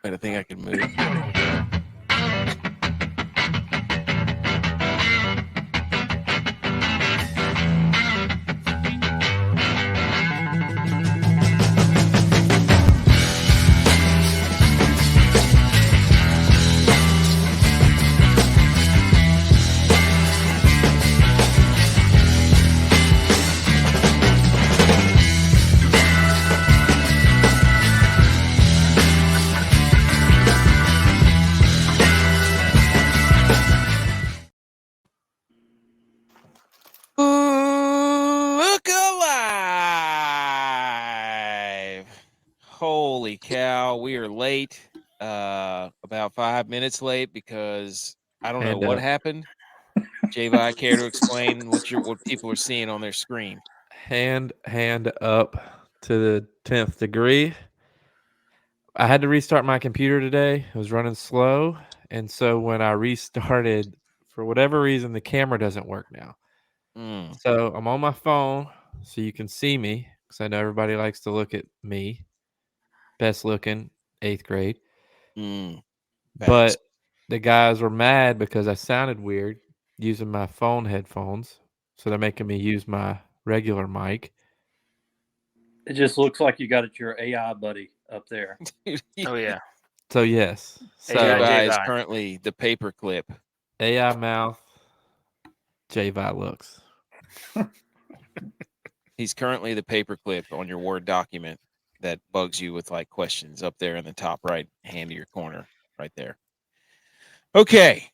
But I think I can move. Look alive! Holy cow, we are late. About 5 minutes late because I don't know what happened. G.U.Y.S, care to explain what people are seeing on their screen? Hand up to the 10th degree. I had to restart my computer today. It was running slow, and so when I restarted, for whatever reason, the camera doesn't work now. So I'm on my phone, so you can see me, because I know everybody likes to look at me. Best looking, 8th grade. But the guys were mad because I sounded weird using my phone headphones, so they're making me use my regular mic. It just looks like you got your AI buddy up there. Oh, yeah. So, yes. So G.U.Y.S is currently the paperclip. AI mouth, G.U.Y.S looks. He's currently the paperclip on your Word document that bugs you with like questions up there in the top right hand of your corner, right there. Okay.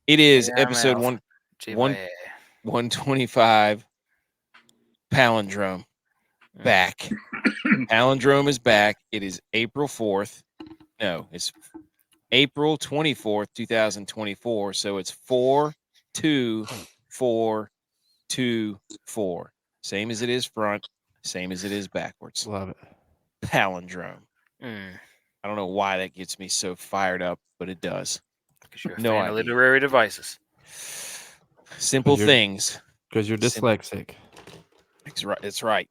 It is episode 125. Palindrome back. Palindrome is back. It is April 4th. No, it's April 24th, 2024. So it's 4-2-4-2-4. Same as it is front, same as it is backwards. Love it. Palindrome. I don't know why that gets me so fired up, but it does. Because you're a fan of literary devices. Simple things. Because you're dyslexic. That's right.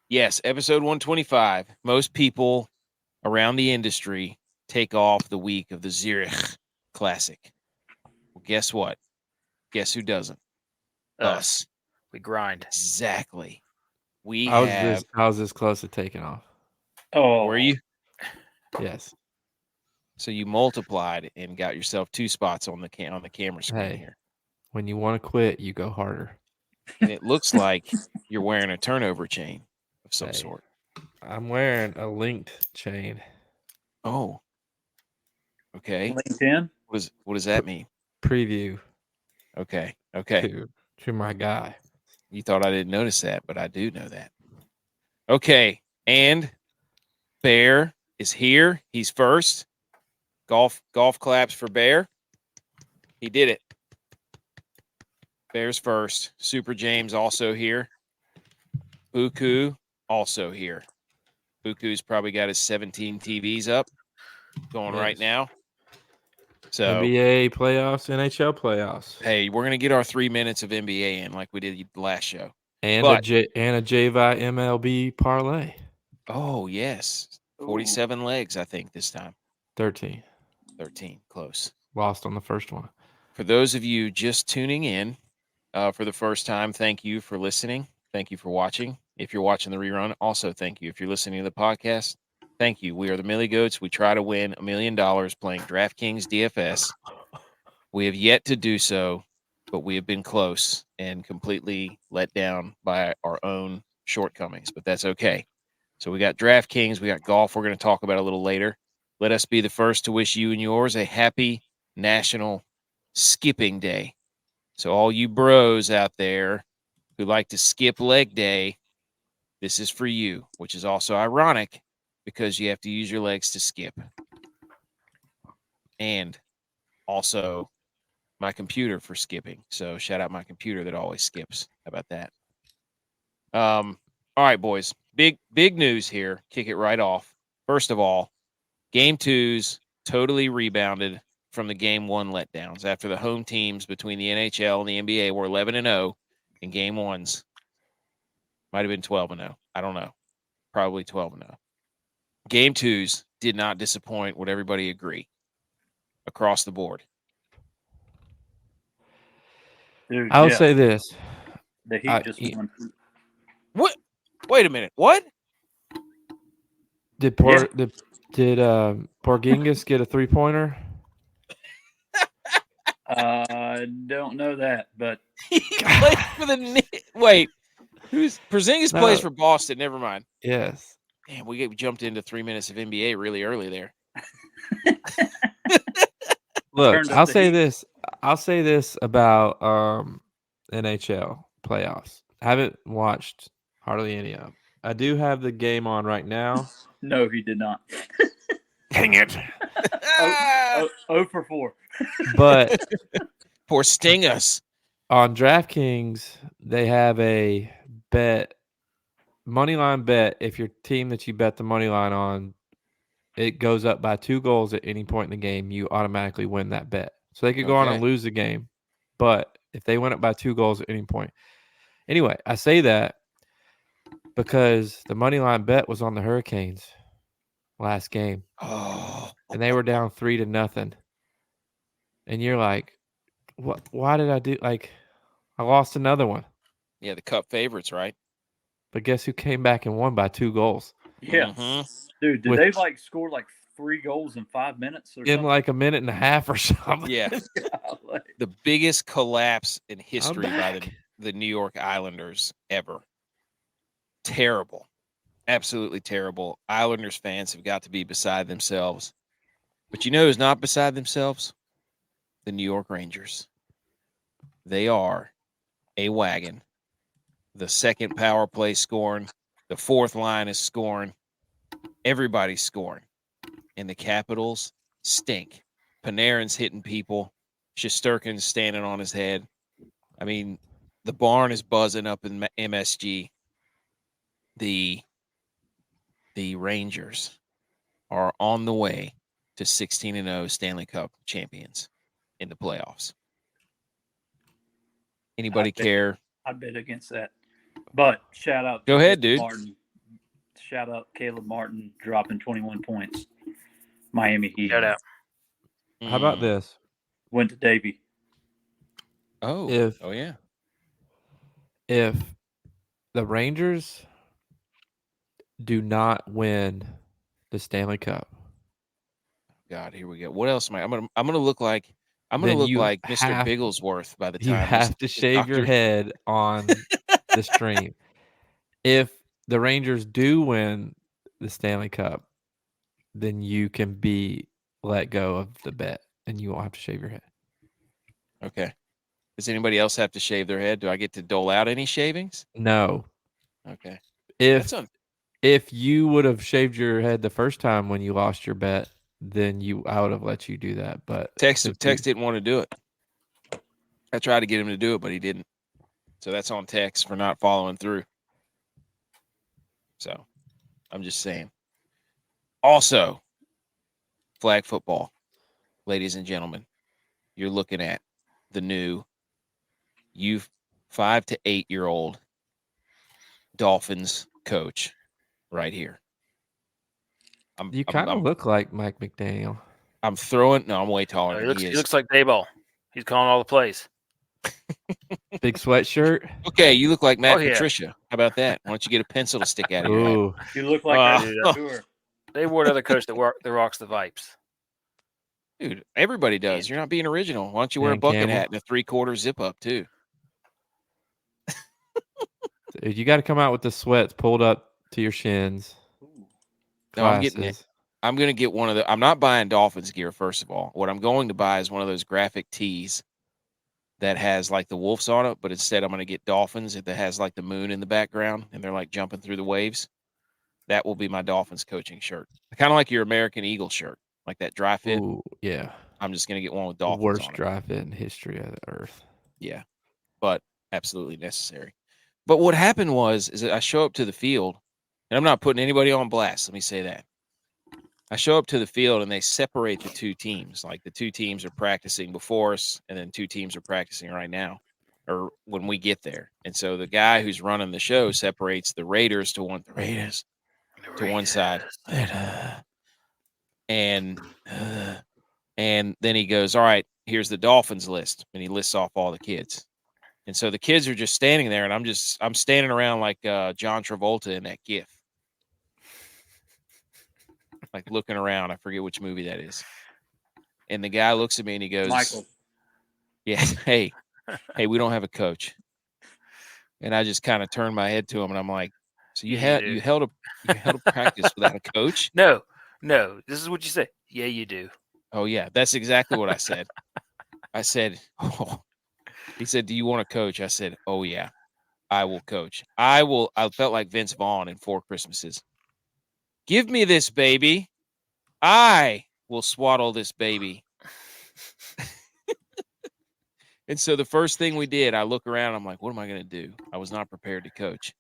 Yes, episode 125. Most people around the industry take off the week of the Zurich Classic. Well, guess what? Guess who doesn't? Us. We grind. Exactly. I was this close to taking off. Oh, were you? Yes. So you multiplied and got yourself 2 spots on the camera screen here. When you want to quit, you go harder. And it looks like you're wearing a turnover chain of some sort. I'm wearing a linked chain. Oh. Okay. LinkedIn? What does that mean? Preview. Okay. To my guy. You thought I didn't notice that, but I do know that. Okay. And Bear is here. He's first. Golf claps for Bear. He did it. Bear's first. Super James also here. Buku also here. Buku's probably got his 17 TVs up going right now. So NBA playoffs, NHL playoffs. Hey, we're gonna get our 3 minutes of NBA in like we did the last show. And a G.U.Y.S MLB parlay. Oh yes. 47 legs, I think, this time. 13. Close. Lost on the first one. For those of you just tuning in for the first time, thank you for listening. Thank you for watching. If you're watching the rerun, also thank you. If you're listening to the podcast, thank you. We are the Millie Goats. We try to win $1 million playing DraftKings DFS. We have yet to do so, but we have been close and completely let down by our own shortcomings, but that's okay. So we got DraftKings, we got golf we're going to talk about a little later. Let us be the first to wish you and yours a happy National Skipping Day. So all you bros out there who like to skip leg day, this is for you, which is also ironic because you have to use your legs to skip. And also my computer for skipping. So shout out my computer that always skips. How about that? All right, boys. Big news here. Kick it right off. First of all, Game 2's totally rebounded from the Game 1 letdowns after the home teams between the NHL and the NBA were 11-0 in Game 1s. Might have been 12-0. I don't know. Probably 12-0. Game 2's did not disappoint. Would everybody agree? Across the board. Dude, I'll yeah, say this. the Heat just won. What? Wait a minute. What? Did Yeah. Porzingis get a 3-pointer? I don't know that, but He played for the wait. Who's Porzingis plays for Boston? Never mind. Yes. Man, we jumped into 3 minutes of NBA really early there. Look, I'll say this. I'll say this about NHL playoffs. I haven't watched hardly any of them. I do have the game on right now. No, he did not. Dang it. 0 for 4. But Porzingis. on DraftKings, they have a bet, money line bet. If your team that you bet the money line on, it goes up by 2 goals at any point in the game, you automatically win that bet. So they could go on and lose the game, but if they win it by 2 goals at any point. Anyway, I say that because the money line bet was on the Hurricanes last game. Oh. And they were down 3-0. And you're like, what? Why did I do? Like, I lost another one. Yeah, the Cup favorites, right? But guess who came back and won by 2 goals? Yeah. Mm-hmm. Dude, did they score 3 goals in 5 minutes or in something? like a minute and a half or something? Yeah. The biggest collapse in history by the New York Islanders ever. Terrible. Absolutely terrible. Islanders fans have got to be beside themselves. But you know who's not beside themselves? The New York Rangers. They are a wagon. The second power play scoring. The fourth line is scoring. Everybody's scoring. And the Capitals stink. Panarin's hitting people. Shesterkin's standing on his head. I mean, the barn is buzzing up in MSG. The Rangers are on the way to 16-0 Stanley Cup champions in the playoffs. Anybody care? I bet against that. But shout out. Go ahead, dude. Martin. Shout out Caleb Martin dropping 21 points. Miami Heat. Shout out. How about this? Went to Davie. Oh, yeah. If the Rangers do not win the Stanley Cup, God, here we go. What else am I? I'm gonna look like Mr. Bigglesworth by the time you have to shave your head on the stream. If the Rangers do win the Stanley Cup, then you can be let go of the bet and you won't have to shave your head. Okay. Does anybody else have to shave their head? Do I get to dole out any shavings? No. Okay. If you would have shaved your head the first time when you lost your bet, then I would have let you do that. But Tex didn't want to do it. I tried to get him to do it, but he didn't. So that's on Tex for not following through. So I'm just saying. Also, flag football, ladies and gentlemen, you're looking at the new 5 to 8 year old Dolphins coach right here. You kind of look like Mike McDaniel. I'm way taller than He looks like Dayball. He's calling all the plays. Big sweatshirt. Okay, you look like Matt Patricia. How about that? Why don't you get a pencil to stick out of your head? You look like a They wore another coach that rocks the Vipes. Dude, everybody does. You're not being original. Why don't you wear a bucket hat and a 3/4 zip up too? Dude, you got to come out with the sweats pulled up to your shins. No, I'm getting it. I'm going to get one of the. I'm not buying Dolphins gear. First of all, what I'm going to buy is one of those graphic tees that has like the wolves on it, but instead I'm going to get Dolphins that has like the moon in the background and they're like jumping through the waves. That will be my Dolphins coaching shirt. Kind of like your American Eagle shirt, like that dry fit. Ooh, yeah. I'm just going to get one with Dolphins. Worst on it. dry fit in history of the earth. Yeah, but absolutely necessary. But what happened is that I show up to the field, and I'm not putting anybody on blast. Let me say that. I show up to the field, and they separate the two teams. Like the two teams are practicing before us, and then two teams are practicing right now, or when we get there. And so the guy who's running the show separates the Raiders to one side, And then he goes, all right, here's the Dolphins list. And he lists off all the kids. And so the kids are just standing there, and I'm standing around like John Travolta in that GIF. Like looking around. I forget which movie that is. And the guy looks at me and he goes, Michael. Yeah, hey, we don't have a coach. And I just kind of turned my head to him and I'm like, so you held a practice without a coach? No. This is what you say. Yeah, you do. Oh yeah, that's exactly what I said. I said, oh. He said, do you want a coach? I said, oh yeah, I will coach. I felt like Vince Vaughn in 4 Christmases. Give me this baby. I will swaddle this baby. And so the first thing we did, I look around, I'm like, what am I going to do? I was not prepared to coach.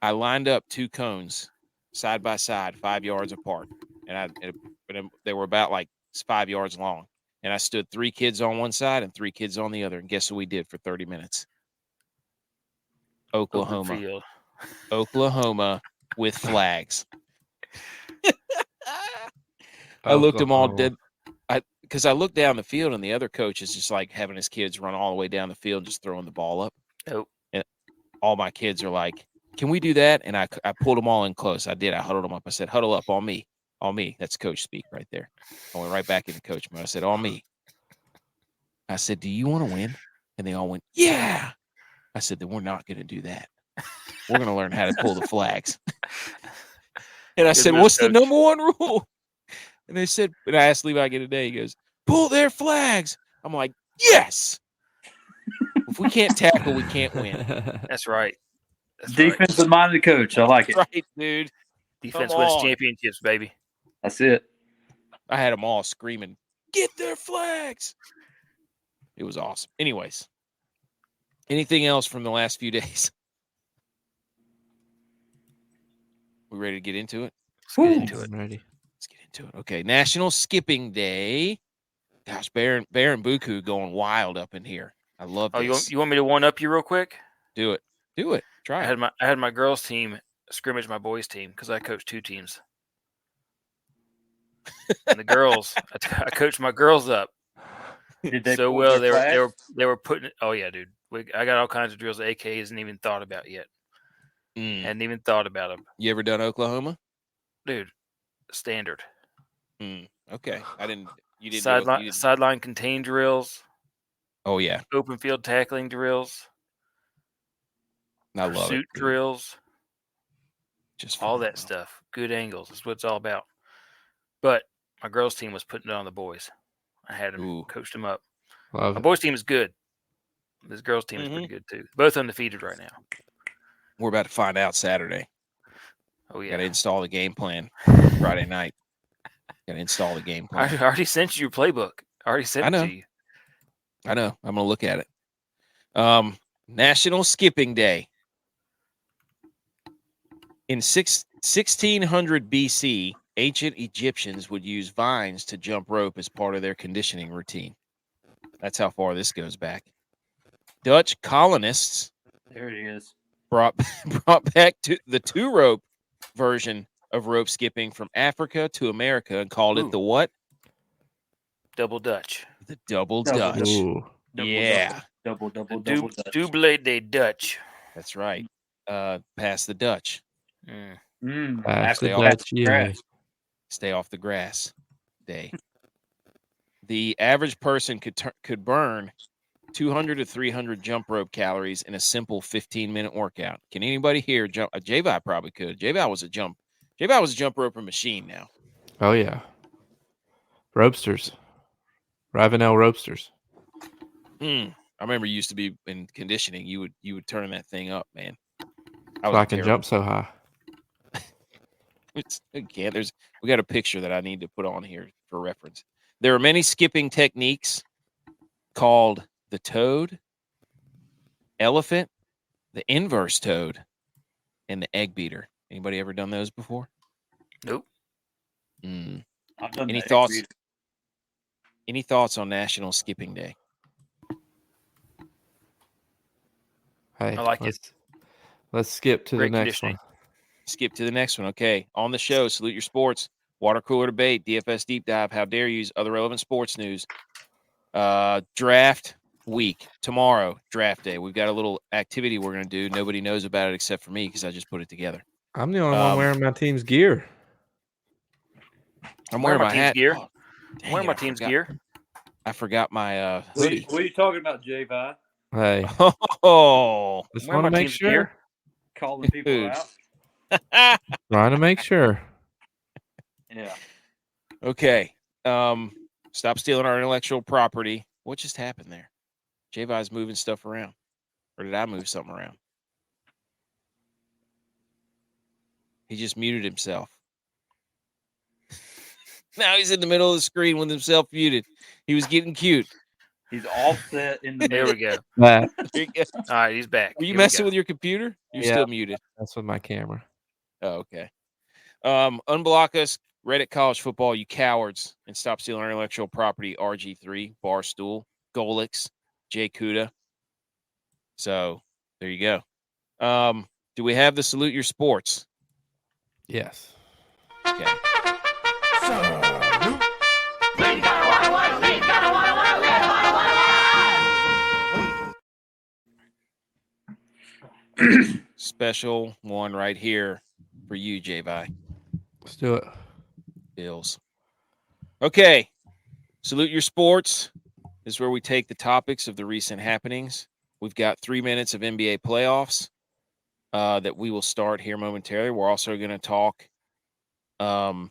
I lined up 2 cones side by side, 5 yards apart. And they were about like 5 yards long. And I stood 3 kids on one side and 3 kids on the other. And guess what we did for 30 minutes? Oklahoma with flags. I looked them all dead. Because I looked down the field and the other coach is just like having his kids run all the way down the field, just throwing the ball up. Nope. And all my kids are like, can we do that? And I pulled them all in close. I did. I huddled them up. I said, huddle up on me. On me. That's coach speak right there. I went right back into coach mode. I said, on me. I said, do you want to win? And they all went, yeah. I said, then we're not going to do that. We're going to learn how to pull the flags. And I said, what's the number 1 rule? And they said, and I asked Levi again today, he goes, pull their flags. I'm like, yes. If we can't tackle, we can't win. That's right. Defensive-minded coach. I like it. Right, dude. Defense wins championships, baby. That's it. I had them all screaming, get their flags. It was awesome. Anyways, anything else from the last few days? We ready to get into it? Let's get into it. I'm ready. Let's get into it. Okay, National Skipping Day. Gosh, Baron Buku going wild up in here. I love this. You want me to one-up you real quick? Do it. Try it. I had my girls' team scrimmage my boys' team because I coached 2 teams. And the girls, I coached my girls up Did they so pull well. their They were putting. Oh yeah, dude. I got all kinds of drills AK hasn't even thought about yet. Hadn't even thought about them. You ever done Oklahoma? Dude, standard. Okay, I didn't. You didn't Sideline contain drills. Oh yeah, Open field tackling drills. I love Pursuit it. drills. Just all that stuff. Good angles. That's what it's all about. But my girls' team was putting it on the boys. I had them, coached them up. Love my it. boys' team is good. This girls' team is pretty good too. Both undefeated right now. We're about to find out Saturday. Oh yeah. Got to install the game plan Friday night. Got to install the game plan. I already sent you your playbook. I already sent it to you. I know. I'm gonna look at it. National Skipping Day. In 1600 BC, ancient Egyptians would use vines to jump rope as part of their conditioning routine. That's how far this goes back. Dutch colonists there it is. brought back to the 2-rope version of rope skipping from Africa to America and called it the what? Double Dutch. The double Dutch. Ooh. Yeah. Double Dutch. Double de Dutch. That's right. Pass the Dutch. Pass the Dutch. Yeah. Stay off the grass day. The average person could burn 200 to 300 jump rope calories in a simple 15-minute workout. Can anybody here jump? J.Y. probably could. J.Y. was a jump roper machine now. Oh yeah. Ropesters. Ravenel Ropesters. I remember you used to be in conditioning. You would turn that thing up, man. I can jump so high. Again, we got a picture that I need to put on here for reference. There are many skipping techniques called the toad, elephant, the inverse toad, and the egg beater. Anybody ever done those before? Nope. I've done Any thoughts? Any thoughts on National Skipping Day? Hey, I like it. Let's skip to Great the next one. Skip to the next one. Okay. On the show, Salute Your Sports. Water cooler debate, DFS deep dive, how dare use other relevant sports news. Draft week tomorrow, draft day. We've got a little activity we're going to do. Nobody knows about it except for me because I just put it together. I'm the only one wearing my team's gear. I'm wearing my team's hat. gear. Oh, I'm wearing my team's gear. I forgot my hoodie. What are you talking about, G.U.Y.S? Hey, Oh, just Wearing want to my make team's sure. gear. Calling people Dude. out? Trying to make sure. Yeah. Okay. Stop stealing our intellectual property. What just happened there? J-Vi's moving stuff around. Or did I move something around? He just muted himself. Now he's in the middle of the screen with himself muted. He was getting cute. He's offset in the There middle. we go. That, There you go. All right, he's back. Were you Here we messing go. with your computer? You're Yeah. still muted. that's with my camera. Oh, okay. Unblock us, Reddit College Football, you cowards, and stop stealing our intellectual property. RG3, Barstool, Golix, Jay Kuda. So there you go. Do we have the salute your sports? Yes. Okay. Special one right here for you, J-Vi. Let's do it. Bills. Okay. Salute your sports is where we take the topics of the recent happenings. We've got 3 minutes of NBA playoffs that we will start here momentarily. We're also going to talk. We're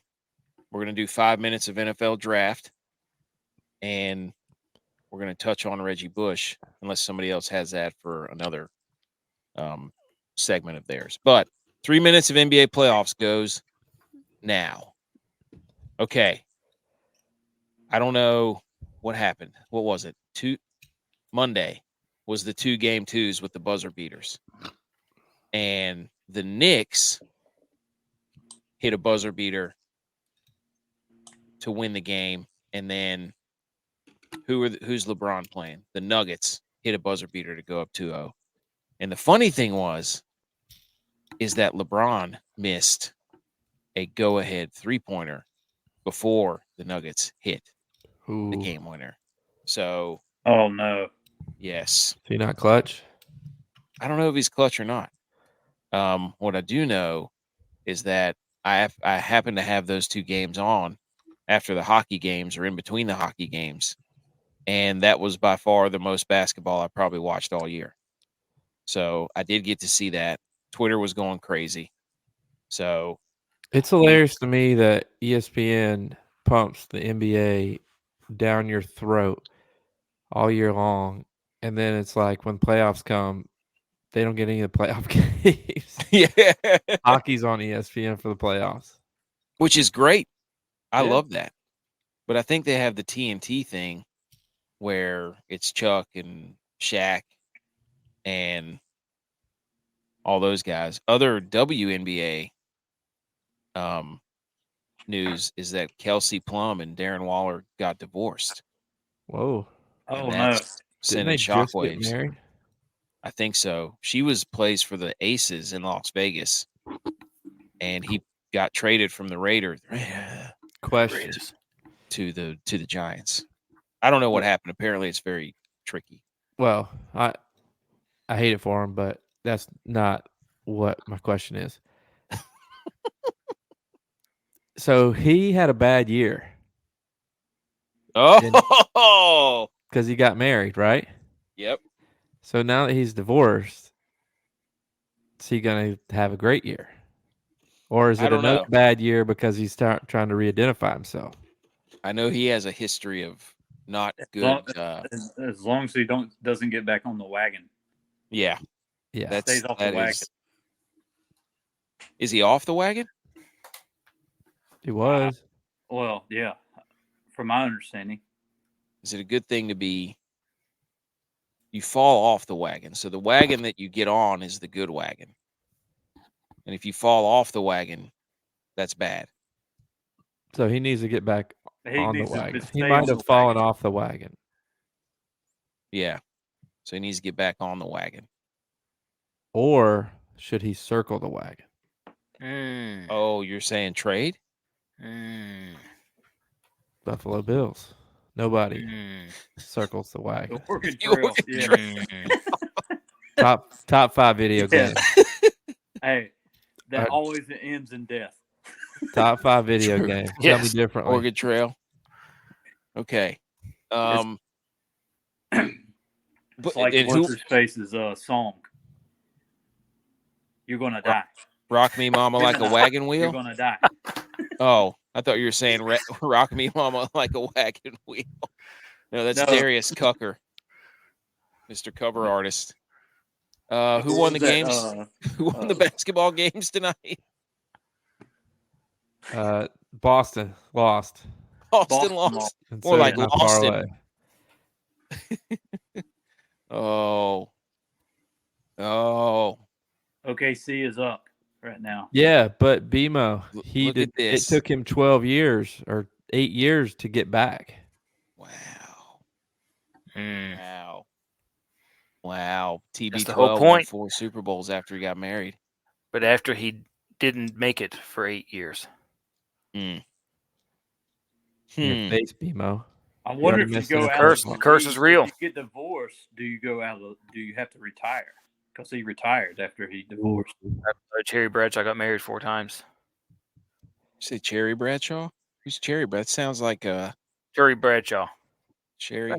going to do 5 minutes of NFL draft, and we're going to touch on Reggie Bush, unless somebody else has that for another segment of theirs. But 3 minutes of NBA playoffs goes now. Okay. I don't know what happened. What was it? Monday was the 2 game twos with the buzzer beaters. And the Knicks hit a buzzer beater to win the game. And then who's LeBron playing? The Nuggets hit a buzzer beater to go up 2-0. And the funny thing is that LeBron missed a go-ahead three-pointer before the Nuggets hit the game winner. So, Oh no. yes. Is he not clutch? I don't know if he's clutch or not. What I do know is that I happen to have those 2 games on after the hockey games or in between the hockey games. And that was by far the most basketball I probably watched all year. So I did get to see that. Twitter was going crazy. So It's hilarious to me that ESPN pumps the NBA down your throat all year long. And then it's like when playoffs come, they don't get any of the playoff games. yeah, Hockey's on ESPN for the playoffs. which is great. I Yeah. love that. But I think they have the TNT thing where it's Chuck and Shaq and all those guys. Other WNBA news is that Kelsey Plum and Darren Waller got divorced. Whoa. Oh And no. that's Didn't they sending just get shockwaves. married? I think so. She plays for the Aces in Las Vegas, and he got traded from the Raiders Question. to the Giants. I don't know what happened. Apparently, it's very tricky. Well, I hate it for him, but that's not what my question is. So he had a bad year Oh, because he got married, right? yep. So now that he's divorced, is he going to have a great year? Or is I it don't another know. bad year because he's trying to re-identify himself? I know he has a history of not good. As long as he doesn't get back on the wagon. Yeah, Yeah. Stays off the wagon. Is he off the wagon? He was. Well, yeah. From my understanding. Is it a good thing to be? You fall off the wagon. So the wagon that you get on is the good wagon. And if you fall off the wagon, that's bad. So he needs to get back on the needs to wagon. stay He on might the have fallen wagon. off the wagon. Yeah. So he needs to get back on the wagon. Or should he circle the wagon? Oh, you're saying trade? Buffalo Bills. Nobody Mm. circles the The wagon. Oregon Trail. Yeah. Mm. Top 5 video Yeah. game. Hey, that Uh, always ends in death. Top 5 video True. game. Tell me Yes. differently. Oregon Trail. Okay. It's like and what's his face's song. You're gonna die. Rock Me Mama Like a Wagon You're Wheel? gonna die. Oh, I thought you were saying Rock Me Mama Like a Wagon Wheel. No, that's No. Darius Cucker, Mr. Cover Artist. Who won the games? Who won the basketball games tonight? Boston lost. Boston Boston lost. lost. And More so like did my Loston. parlay. Oh. OKC is up right now. Yeah, but BMO, he Look did. at this. It took him 12 years or 8 years to get back. Wow. Mm. Wow. Wow. That's the whole TB12 won point. 4 Super Bowls after he got married. But after he didn't make it for 8 years. Your face, BMO. I wonder if you missed go the out. curse. of The curse is league, real. If you get divorced, do you go out? Do you have to retire? Because he retired after he divorced. Cherry Bradshaw got married 4 times. Say Cherry Bradshaw? Who's Cherry Bradshaw? That sounds like Cherry Bradshaw. Cherry.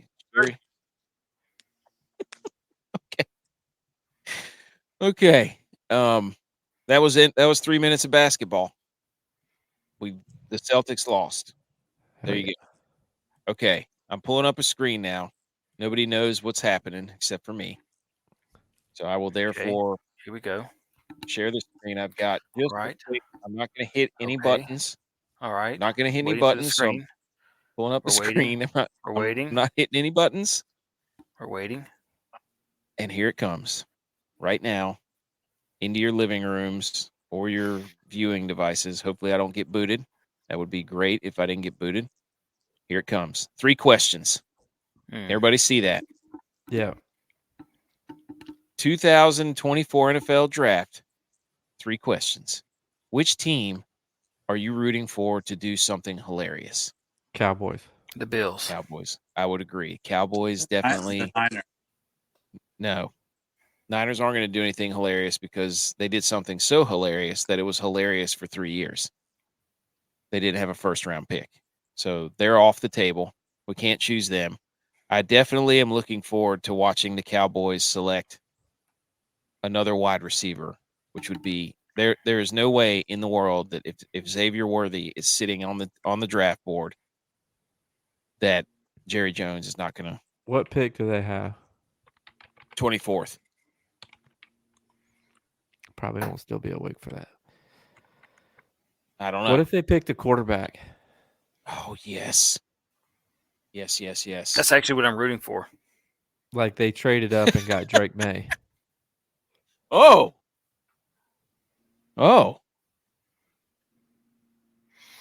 Okay. That was it. That was 3 minutes of basketball. The Celtics lost. There you go. Okay. I'm pulling up a screen now. Nobody knows what's happening except for me. So I will therefore Here we go. share the screen. I've got just Right. I'm not going to hit any Okay. buttons. All right. I'm not going to hit any Waiting for the buttons. So I'm screen. pulling up a We're waiting. screen. We're waiting. I'm not hitting any buttons. We're waiting. And here it comes right now into your living rooms or your viewing devices. Hopefully I don't get booted. That would be great if I didn't get booted. Here it comes. 3 questions. Everybody see that? Yeah. 2024 NFL Draft. 3 questions. Which team are you rooting for to do something hilarious? Cowboys. The Bills. Cowboys. I would agree. Cowboys definitely. No. Niners aren't going to do anything hilarious because they did something so hilarious that it was hilarious for 3 years. They didn't have a first-round pick. So they're off the table. We can't choose them. I definitely am looking forward to watching the Cowboys select another wide receiver, which would be there is no way in the world that if Xavier Worthy is sitting on the draft board that Jerry Jones is not going to. What pick do they have? 24th. Probably won't still be awake for that. I don't know. What if they picked a quarterback? Oh, yes. Yes. That's actually what I'm rooting for. Like they traded up and got Drake May. Oh.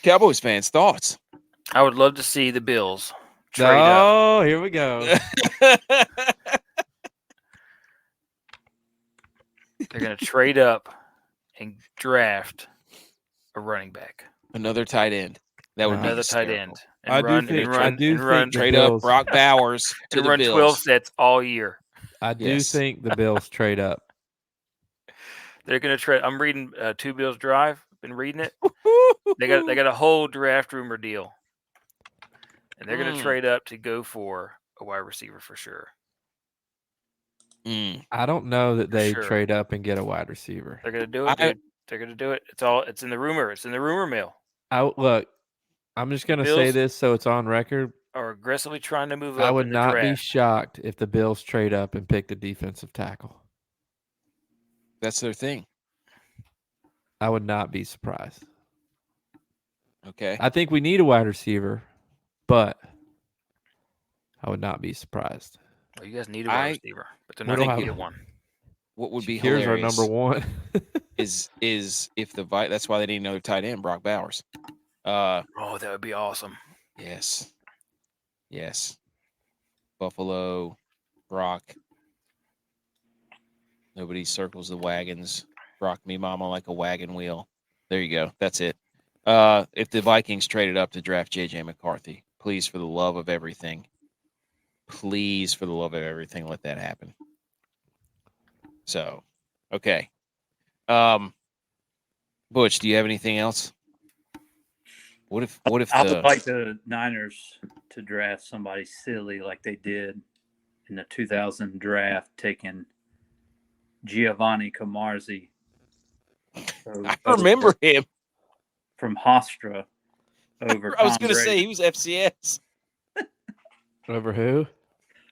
Cowboys fans, thoughts? I would love to see the Bills trade up. Oh, here we go. They're going to trade up and draft a running back. Another tight end. That would be Another tight hysterical. end. And I run, do think and run, I do and think run, the Trade Bills, up Brock Bowers to and the run Bills. 12 sets all year. I do Yes. think the Bills trade up. They're going to trade. I'm reading Two Bills Drive. Been reading it. They got a whole draft rumor deal, and they're going to trade up to go for a wide receiver for sure. I don't know that they Sure. trade up and get a wide receiver. They're going to do it, dude. They're going to do it. It's in the rumor. It's in the rumor mill. Look, I'm just going to say Bills this so it's on record. Are aggressively trying to move up. I would in the not draft. be shocked if the Bills trade up and pick a defensive tackle. That's their thing. I would not be surprised. Okay. I think we need a wide receiver, but I would not be surprised. Well, you guys need a wide receiver, but they're not don't going to have- get one. What would be Here's our hilarious number one. is if that's why they need another tight end, Brock Bowers. Oh, that would be awesome. Yes. Buffalo, Brock. Nobody circles the wagons. Rock me mama like a wagon wheel. There you go. That's it. If the Vikings traded up to draft J.J. McCarthy, please, for the love of everything, let that happen. So, okay. Butch, do you have anything else? What if I would like the Niners to draft somebody silly like they did in the 2000 draft, taking Giovanni Camarzi. I remember him from Hofstra over. I was going to say he was FCS. Over who?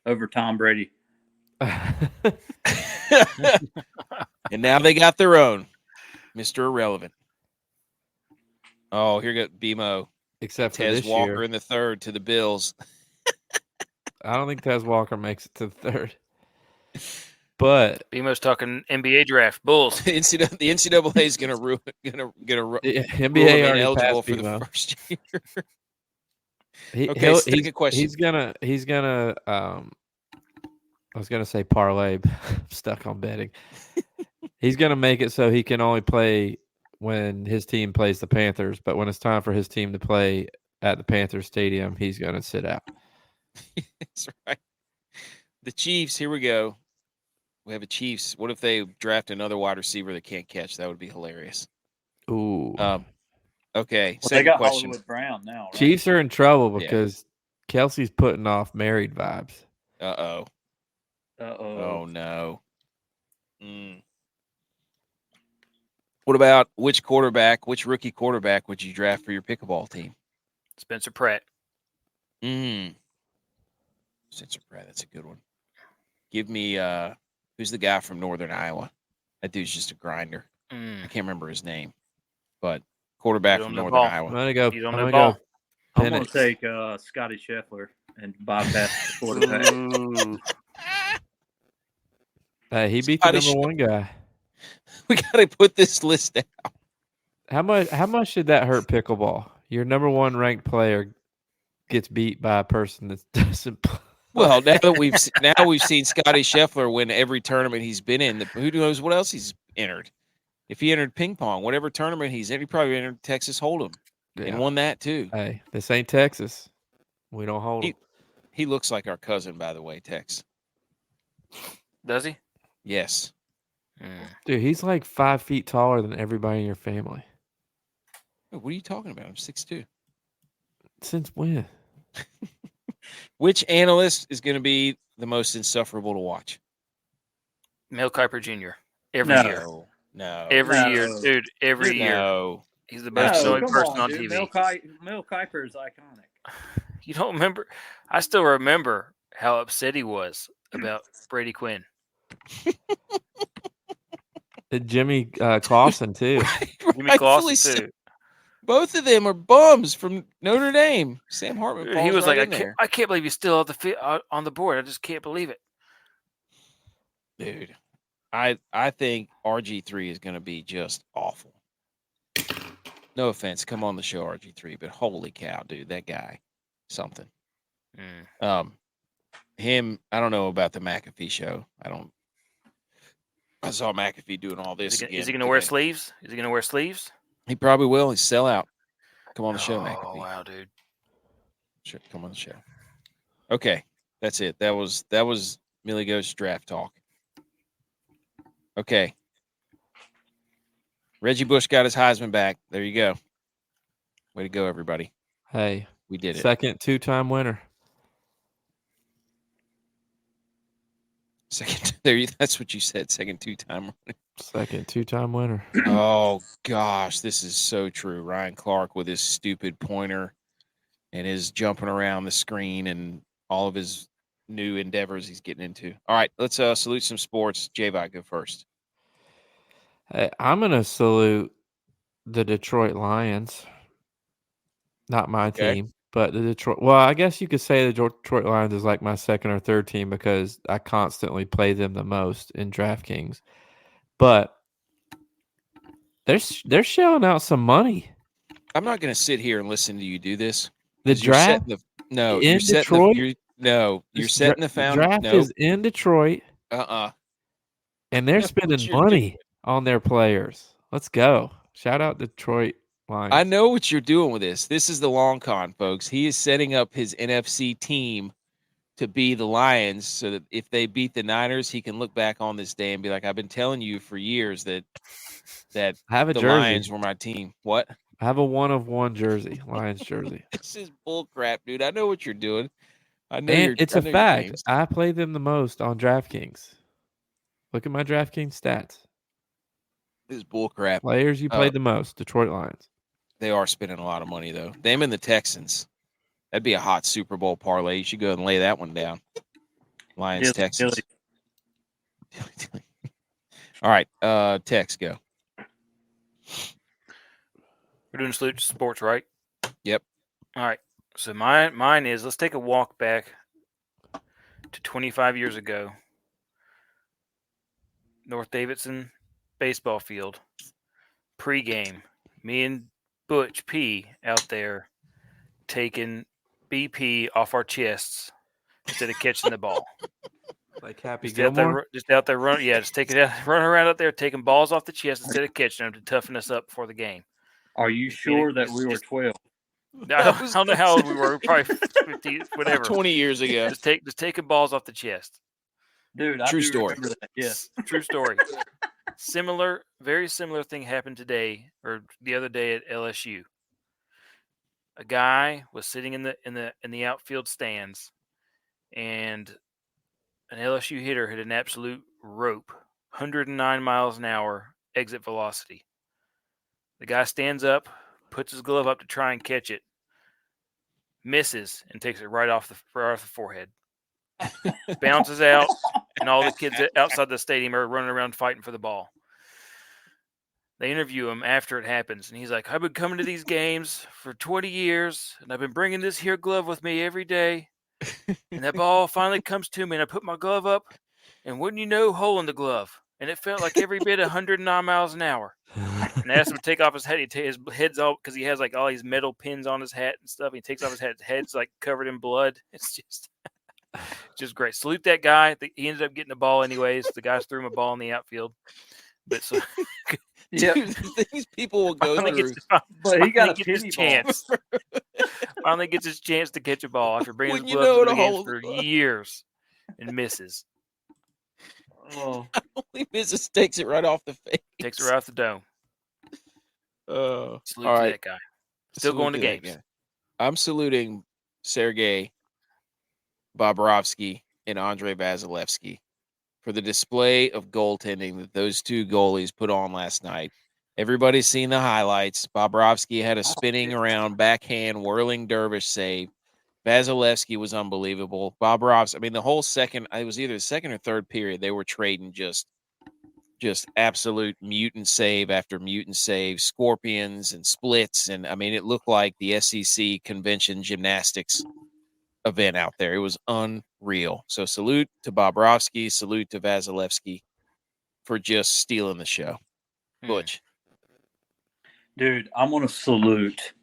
Over Tom Brady. And now they got their own, Mr. Irrelevant. Oh, here got BMO. Except for Tez this Walker year. in the third to the Bills. I don't think Tez Walker makes it to the third. But BMO's talking NBA draft. Bulls. The NCAA is going to ruin. NBA rule already eligible passed for BMO. the first year. Okay, second question. He's gonna. I was gonna say parlay. But I'm stuck on betting. He's gonna make it so he can only play when his team plays the Panthers. But when it's time for his team to play at the Panthers Stadium, he's gonna sit out. That's right. The Chiefs. Here we go. We have a Chiefs. What if they draft another wide receiver that can't catch? That would be hilarious. Ooh. Okay. Well, second they got question. Hollywood Brown now. Right? Chiefs are in trouble because Kelsey's putting off married vibes. Uh-oh. Uh-oh. Oh, no. What about which rookie quarterback would you draft for your pickleball team? Spencer Pratt. Spencer Pratt, that's a good one. Give me who's the guy from Northern Iowa? That dude's just a grinder. I can't remember his name, but quarterback from Northern Iowa. I'm gonna go. I'm gonna take Scottie Scheffler and bypass the quarterback. He beat the number one guy. We gotta put this list out. How much did that hurt pickleball? Your number one ranked player gets beat by a person that doesn't play. Well, now we've seen Scottie Scheffler win every tournament he's been in. Who knows what else he's entered? If he entered ping pong, whatever tournament he's in, he probably entered Texas Hold'em and won that too. Hey, this ain't Texas. We don't hold him. He looks like our cousin, by the way, Tex. Does he? Yes. Dude, he's like 5 feet taller than everybody in your family. What are you talking about? I'm 6'2". Since when? Which analyst is going to be the most insufferable to watch? Mel Kiper Jr. Every year. No. Every year, dude. Every year. No. He's the most annoying person on dude. TV. Mel Kiper is iconic. You don't remember? I still remember how upset he was about Brady Quinn. Jimmy Clausen, too. Jimmy Clausen, too. Both of them are bums from Notre Dame. Sam Hartman falls he was right like, in I can't believe he's still on the board. I just can't believe it. Dude, I think RG3 is going to be just awful. No offense. Come on the show, RG3, but holy cow, dude, that guy, something. Him, I don't know about the McAfee show. I saw McAfee doing all this again. Is he going to wear sleeves? Is he going to wear sleeves? He probably will. He's sell out. Come on the show, McAfee. Oh, wow, dude. Sure, come on the show. Okay, that's it. That was Millie Goes Draft Talk. Okay. Reggie Bush got his Heisman back. There you go. Way to go, everybody. Hey, we did it. Second two-time winner. That's what you said. Second two-time winner. Second two-time winner. Oh gosh, this is so true. Ryan Clark with his stupid pointer and his jumping around the screen and all of his new endeavors he's getting into. All right, let's salute some sports. J.V.I., go first. Hey, I'm gonna salute the Detroit Lions. Not my team, but the Detroit. Well, I guess you could say the Detroit Lions is like my second or third team because I constantly play them the most in DraftKings. But they're shelling out some money. I'm not going to sit here and listen to you do this. The draft? You're Detroit? You're setting the foundation. The draft is in Detroit. And they're spending money on their players. Let's go. Shout out Detroit Lions. I know what you're doing with this. This is the long con, folks. He is setting up his NFC team to be the Lions so that if they beat the Niners, he can look back on this day and be like, I've been telling you for years that I have a the jersey. Lions were my team. What? I have a 1-of-1 jersey, Lions jersey. This is bull crap, dude. I know what you're doing. I know And you're it's I a know your fact. games. I play them the most on DraftKings. Look at my DraftKings stats. This is bull crap. Players you played the most, Detroit Lions. They are spending a lot of money though. Them and the Texans. That'd be a hot Super Bowl parlay. You should go and lay that one down. Lions, Texans. All right, Tex, go. We're doing Salute to Sports, right? Yep. All right. So mine is, let's take a walk back to 25 years ago. North Davidson baseball field. Pre-game. Me and Butch P out there taking BP off our chests instead of catching the ball. Like Happy Just out Gilmore? there running. Yeah, just taking running around out there taking balls off the chest instead of catching them to toughen us up before the game. Are you sure that we were 12? I don't know how old we were. Probably 50, whatever. 20 years ago. Just taking balls off the chest. Dude, I True do story. remember that. Yes. True story. Very similar thing happened today or the other day at LSU. A guy was sitting in the outfield stands, and an LSU hitter hit an absolute rope, 109 miles an hour exit velocity. The guy stands up, puts his glove up to try and catch it, misses, and takes it right off the forehead. Bounces out, and all the kids outside the stadium are running around fighting for the ball. They interview him after it happens, and he's like, I've been coming to these games for 20 years, and I've been bringing this here glove with me every day. And that ball finally comes to me, and I put my glove up, and wouldn't you know, hole in the glove. And it felt like every bit 109 miles an hour. And I asked him to take off his hat. His head's all, because he has like all these metal pins on his hat and stuff. He takes off his hat. His head's like covered in blood. It's just great. Salute that guy. He ended up getting the ball anyways. The guys threw him a ball in the outfield. But so, Yep. Dude, the things people will go finally through. But he got a gets penny his ball. chance. Finally gets his chance to catch a ball after bringing Wouldn't his you gloves know to to the games hold for the glove? years and misses. Oh, Only misses takes it right off the face. Takes it right off the dome. Salute Salute all to right. that guy. Still Salute going to that games. guy. I'm saluting Sergei Bobrovsky and Andrei Vasilevsky for the display of goaltending that those two goalies put on last night. Everybody's seen the highlights. Bobrovsky had a spinning around backhand whirling dervish save. Vasilevsky was unbelievable. Bobrovsky, I mean, the whole second, it was either the second or third period, they were trading just absolute mutant save after mutant save, scorpions and splits. And I mean, it looked like the SEC convention gymnastics event out there. It was unreal. So salute to Bobrovsky, salute to Vasilevsky for just stealing the show. Butch. dude, I'm going to salute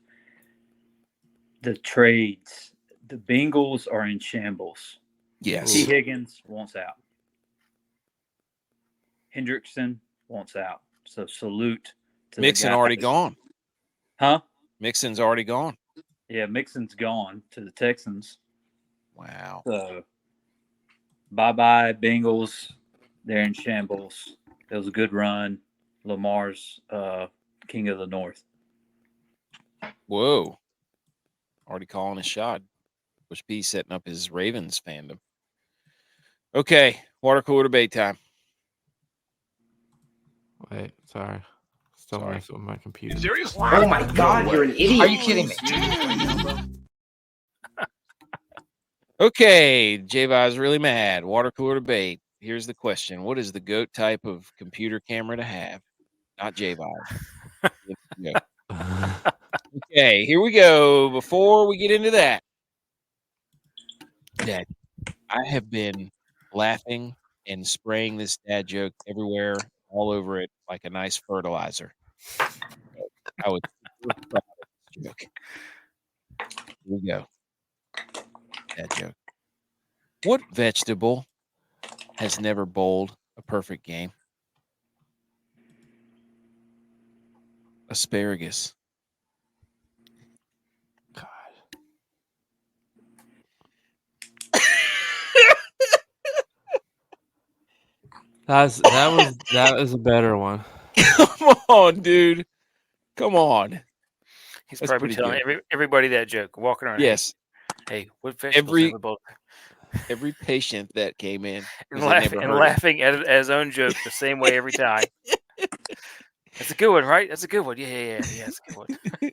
the trades. The Bengals are in shambles. Yes. T. Higgins wants out. Hendrickson wants out. So salute to Mixon the guy. already gone. Huh? Mixon's already gone. Yeah, Mixon's gone to the Texans. Wow. So bye-bye, Bengals. They're in shambles. It was a good run. Lamar's king of the North. Whoa. Already calling a shot. Bush P setting up his Ravens fandom. Okay. Water cooler debate time. Wait, sorry. Still Sorry. messing with my computer. Serious? Oh my God, you're an idiot. Are you kidding me? Okay. J-Vi's really mad. Water cooler debate. Here's the question. What is the GOAT type of computer camera to have? Not J-Vi. Okay, here we go. Before we get into that, Dad, I have been laughing and spraying this dad joke everywhere, all over it, like a nice fertilizer. I was super proud of this joke. Here we go. Dad joke. What vegetable has never bowled a perfect game? Asparagus. That was a better one. Come on, dude. Come on. He's That's probably pretty telling good. everybody that joke, walking around. Yes. Hey, what vegetables Every have we both? every patient that came in And, because they never heard it. laughing at his own joke the same way every time. That's a good one, right? That's a good one. Yeah, that's a good one.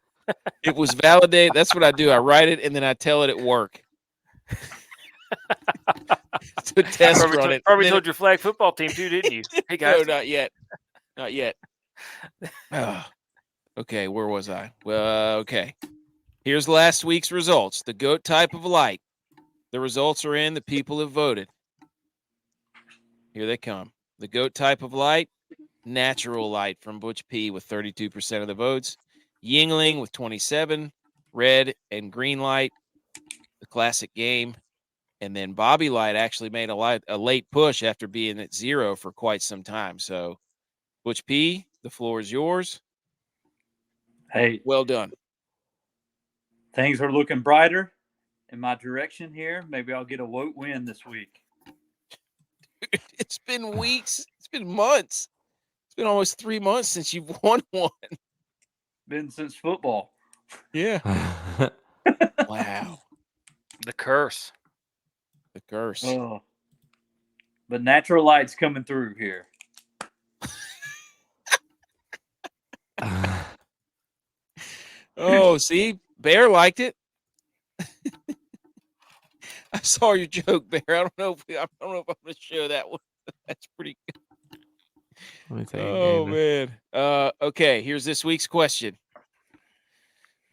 It was validated. That's what I do. I write it and then I tell it at work. To test run it. Probably Then told your flag football team too, didn't you? Hey no, guys, not yet. Not yet. Okay, where was I? Well, okay. Here's last week's results. The GOAT type of light. The results are in. The people have voted. Here they come. The GOAT type of light, natural light from Butch P with 32% of the votes. Yingling with 27. Red and green light, the classic game. And then Bobby Light actually made a late push after being at 0 for quite some time. So, Butch P, the floor is yours. Hey, Well done. things are looking brighter in my direction here. Maybe I'll get a WOAT win this week. It's been weeks. It's been months. It's been almost 3 months since you've won one. Been since football. Yeah. Wow. the curse. The curse. Oh. But natural light's coming through here. Oh, see? Bear liked it. I saw your joke, Bear. I don't know if I'm going to show that one. That's pretty good. Let me take a Oh, gander. man. Okay, here's this week's question.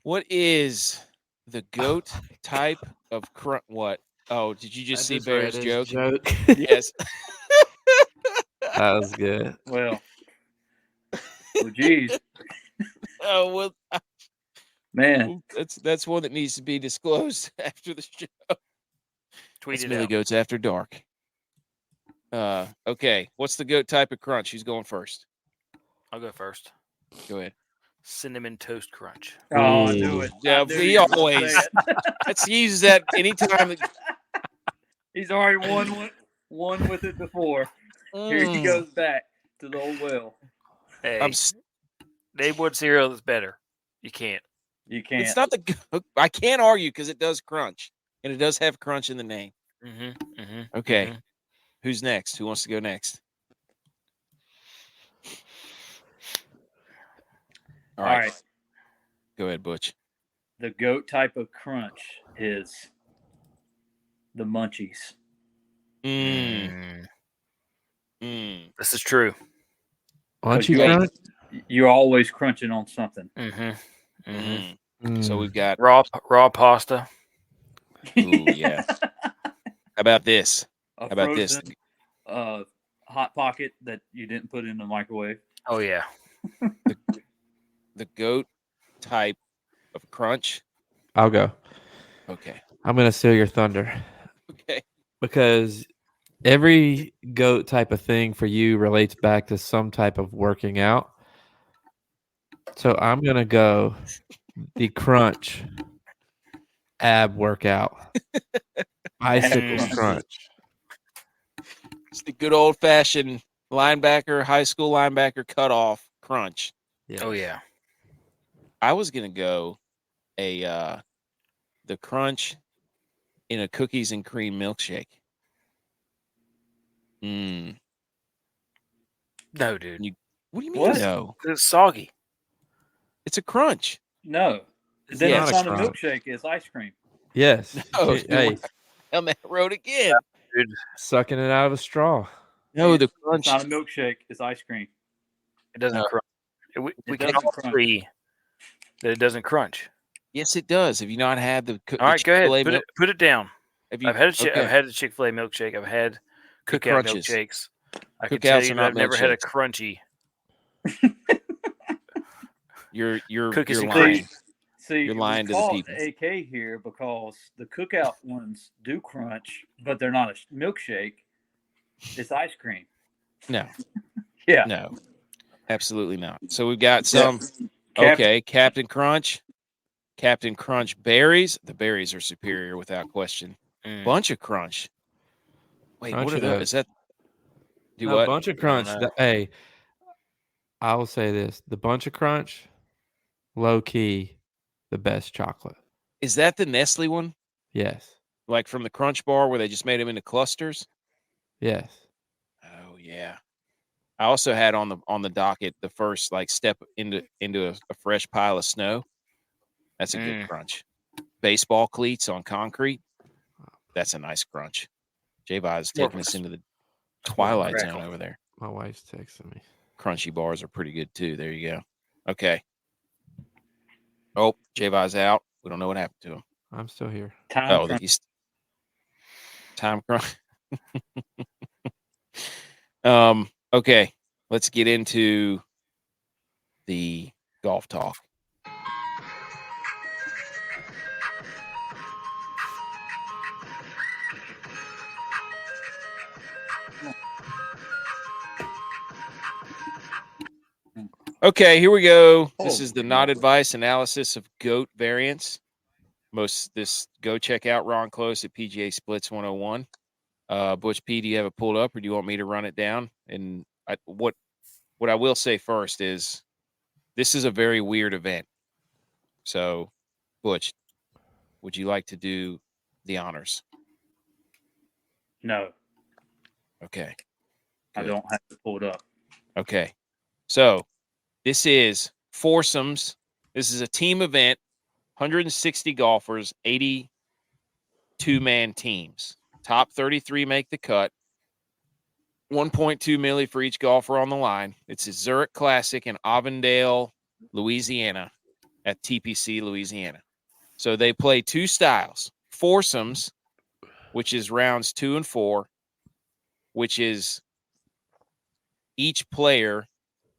What is the GOAT type of what? Oh, did you just see Bear's joke? Yes. That was good. Well, geez. Oh, well, Man. that's one that needs to be disclosed after the show. Tweet It's it Millie out. Goats After Dark. Okay. What's the GOAT type of crunch? Who's going first? I'll go first. Go ahead. Cinnamon toast crunch. Oh, I knew it. Yeah, I knew he you were gonna always- say it. Let's use that anytime. He's already won with it before. Here he goes back to the old well. Hey, name one cereal that's better. You can't. You can't. It's not I can't argue because it does crunch, and it does have crunch in the name. Okay. Who's next? Who wants to go next? All right. Go ahead, Butch. The GOAT type of crunch is the munchies. This is true. Munchy crunch? You're always crunching on something. So we've got raw pasta. Ooh, yeah. How about this? A How about frozen, this? Hot Pocket that you didn't put in the microwave. Oh yeah. The GOAT type of crunch. I'll go. Okay. I'm going to steal your thunder. Okay. Because every GOAT type of thing for you relates back to some type of working out. So I'm going to go the crunch ab workout. Icicle crunch. It's the good old fashioned high school linebacker cutoff crunch. Yes. Oh yeah. I was gonna go the crunch in a cookies and cream milkshake. No, dude. What do you mean What? no? It's soggy. It's a crunch. No. Then not it's a not a crunch. milkshake. It's ice cream. Yes. No, Hey, on that road again. Dude. sucking it out of a straw. No, the It's crunch. not a milkshake. It's ice cream. It doesn't No. crunch. We can doesn't all crunch. agree that it doesn't crunch. Yes, it does. Have you not had the All right, go ahead. Chick-fil-A Put it down. Have you, I've had okay. I've had a Chick-fil-A milkshake. I've had cookout crunches. milkshakes. I can tell Cookouts you are that not I've never had a milkshakes. crunchy. You're Cookies and lying. cream. See, You're lying we to the call people. it AK here because the cookout ones do crunch, but they're not a milkshake. It's ice cream. No. Yeah. No. Absolutely not. So we've got some Captain Crunch. Captain Crunch berries. The berries are superior without question. Bunch of Crunch. Wait, Crunch what are are those? the- Is that Do No, what? Bunch of I don't Crunch. know. Hey, I will say this: the Bunch of Crunch, low key, the best chocolate. Is that the Nestle one? Yes, Like from the Crunch Bar where they just made them into clusters? yes. Oh yeah. I also had on the docket the first like step into a fresh pile of snow. That's a good crunch. Baseball cleats on concrete. That's a nice crunch. J.U.Y.S is taking us into the twilight zone over there. My wife's texting me. Crunchy bars are pretty good too. There you go. Okay. Oh, J.U.Y.S out. We don't know what happened to him. I'm still here. He's time crunch. Okay. Let's get into the golf talk. Okay, here we go. This is the not advice analysis of GOAT variants. Go check out Ron Close at PGA Splits 101. Butch P, do you have it pulled up, or do you want me to run it down? And what I will say first is this is a very weird event. So, Butch, would you like to do the honors? No, Okay. I Good. don't have it pulled up. Okay. So this is foursomes. This is a team event, 160 golfers, 82-man teams. Top 33 make the cut. 1.2 milli for each golfer on the line. It's a Zurich Classic in Avondale, Louisiana, at TPC Louisiana. So they play two styles. Foursomes, which is rounds 2 and 4, which is each player,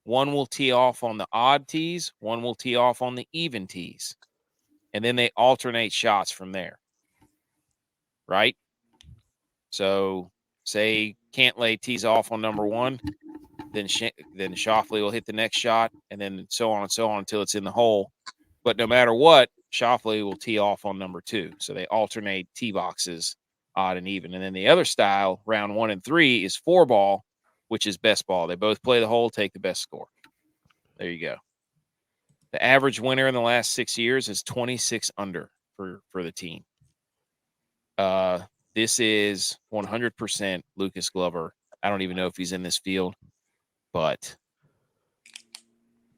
one will tee off on the odd tees, one will tee off on the even tees. And then they alternate shots from there. Right? So say Cantlay tees off on number 1, then Schauffele will hit the next shot, and then so on until it's in the hole. But no matter what, Schauffele will tee off on number 2. So they alternate tee boxes, odd and even. And then the other style, round 1 and 3, is 4-ball, which is best ball. They both play the hole, take the best score. There you go. The average winner in the last 6 years is 26 under for the team. This is 100% Lucas Glover. I don't even know if he's in this field, but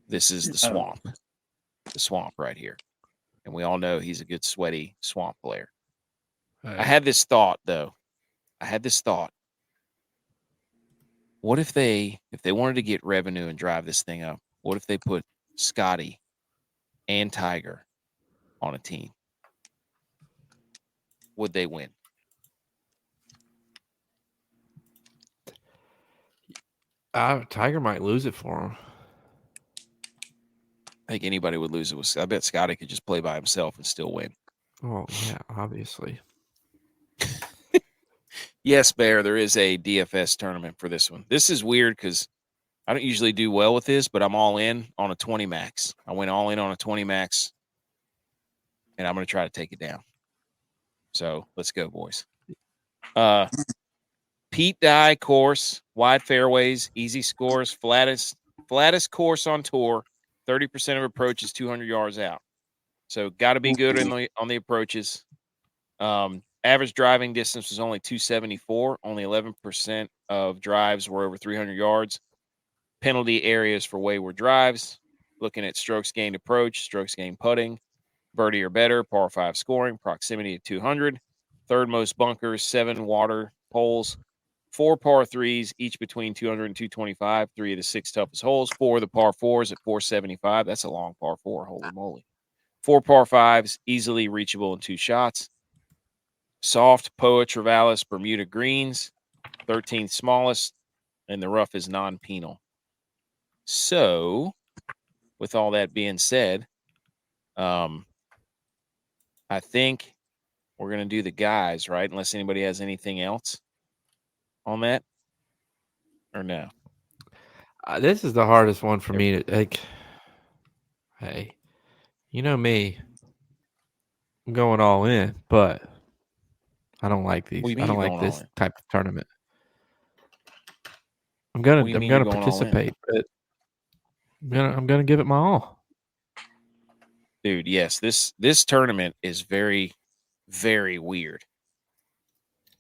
this is the swamp. The swamp right here. And we all know he's a good, sweaty swamp player. Hey. I had this thought, though. What if they wanted to get revenue and drive this thing up? What if they put Scottie and Tiger on a team? Would they win? Tiger might lose it for him. I think anybody would lose it. I bet Scottie could just play by himself and still win. Oh, yeah, obviously. Yes, Bear, there is a DFS tournament for this one. This is weird because I don't usually do well with this, but I'm all in on a 20 max. I went all in on a 20 max, and I'm going to try to take it down. So let's go, boys. Pete Dye course, wide fairways, easy scores, flattest course on tour. 30% of approaches 200 yards out. So got to be good on the approaches. Average driving distance was only 274. Only 11% of drives were over 300 yards. Penalty areas for wayward drives. Looking at strokes gained approach, strokes gained putting, birdie or better, par 5 scoring, proximity to 200. Third most bunkers, 7 water holes, 4 par 3s, each between 200 and 225. 3 of the 6 toughest holes. 4 of the par 4s at 475. That's a long par 4. Holy moly. 4 par 5s, easily reachable in 2 shots. Soft, Poa, Travalis, Bermuda greens, 13th smallest, and the rough is non-penal. So, with all that being said, I think we're going to do the guys, right? Unless anybody has anything else on that, or no? This is the hardest one for me to like. Hey, you know me. I'm going all in, but I don't like these. What do you mean I don't you're like going this all in? type of tournament. I'm gonna What do you mean you're going all in? participate, but I'm gonna give it my all. Dude, yes, this tournament is very, very weird.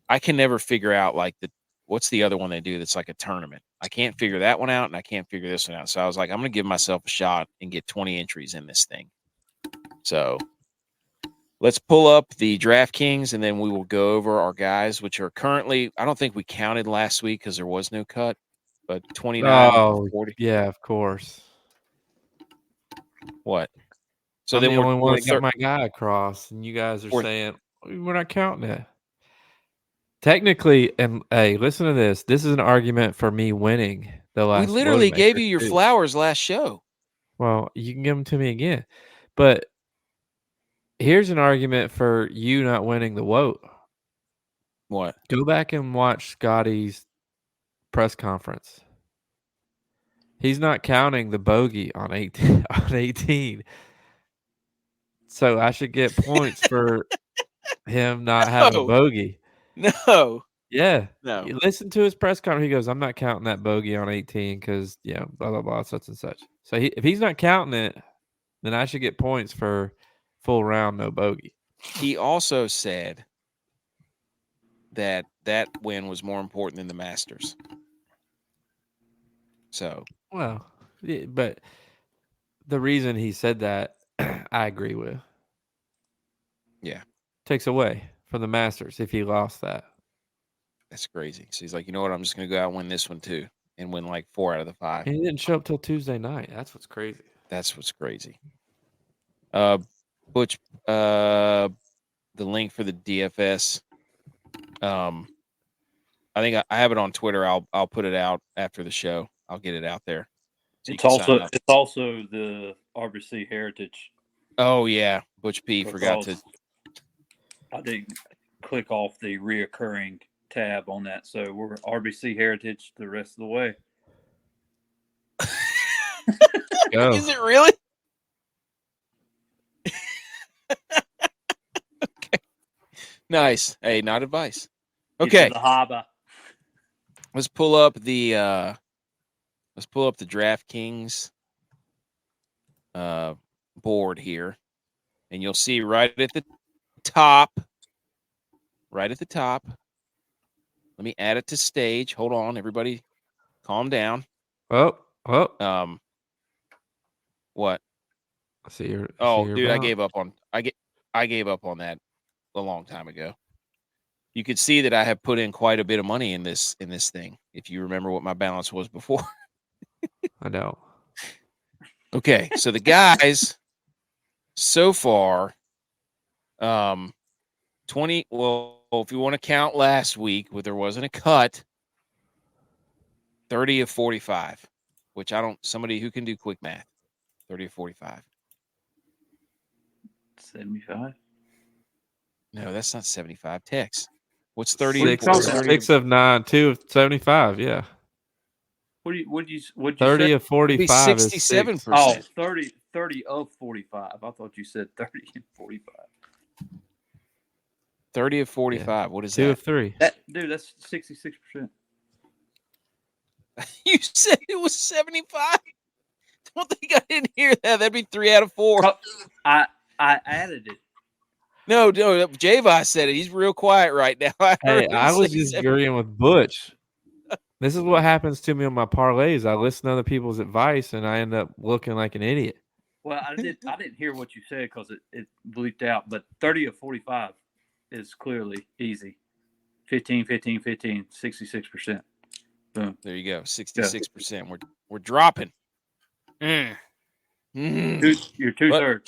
I can never figure out like what's the other one they do that's like a tournament. I can't figure that one out, and I can't figure this one out. So I was like, I'm gonna give myself a shot and get 20 entries in this thing. So let's pull up the DraftKings, and then we will go over our guys, which are currently, I don't think we counted last week because there was no cut, but 29 Oh, 40. yeah, of course. What? So I'm then the only one that got third. my guy across, and you guys are We're- saying we're not counting it. Technically, and hey, listen to this. This is an argument for me winning the last. We literally gave WOAT-A-MAKER you your too. flowers last show. Well, you can give them to me again, but here's an argument for you not winning the WOAT. What? Go back and watch Scottie's press conference. He's not counting the bogey on 18. On 18. So I should get points for him not having a No. bogey. No. Yeah. No. You listen to his press conference. He goes, I'm not counting that bogey on 18 because, blah, blah, blah, such and such. So if he's not counting it, then I should get points for full round, no bogey. He also said that win was more important than the Masters. So. Well, yeah, but the reason he said that, I agree with. Yeah. Takes away from the Masters if he lost that. That's crazy. So he's like, you know what? I'm just going to go out and win this one too and win like 4 out of the 5. And he didn't show up till Tuesday night. That's what's crazy. That's what's crazy. Butch, the link for the DFS. I think I have it on Twitter. I'll put it out after the show. I'll get it out there. So It's also the RBC Heritage. Oh yeah, Butch P forgot to. I didn't click off the reoccurring tab on that, so we're RBC Heritage the rest of the way. Go. Is it really? Okay. Nice. Hey, not advice. Okay. Let's pull up the DraftKings board here, and you'll see right at the top. Let me add it to stage. Hold on, everybody, calm down. Oh. What? Dude, I gave up on that a long time ago. You could see that I have put in quite a bit of money in this thing. If you remember what my balance was before. I know. Okay, so the guys so far, 20. Well, if you want to count last week, where there wasn't a cut, 30 of 45, which I don't. Somebody who can do quick math, 30 of 45. 75. No, that's not 75. Tex. What's 30? 6 of 9, 2 of 75. Yeah. What'd you 30 say? of 45 is 67%. Oh, 30 of 45. I thought you said 30 and 45. 30 of 45. Yeah. What is 2 that? of 3. Dude, that's 66%. You said it was 75? Don't think I didn't hear that. That'd be 3 out of 4. I added it. No, G.U.Y.S said it. He's real quiet right now. I was just agreeing with Butch. This is what happens to me on my parlays. I listen to other people's advice, and I end up looking like an idiot. Well, I didn't hear what you said because it bleeped out. But 30 of 45 is clearly easy. 15, 15, 15, 66%. Boom. There you go. 66%. Yeah. We're dropping. You're 2/3.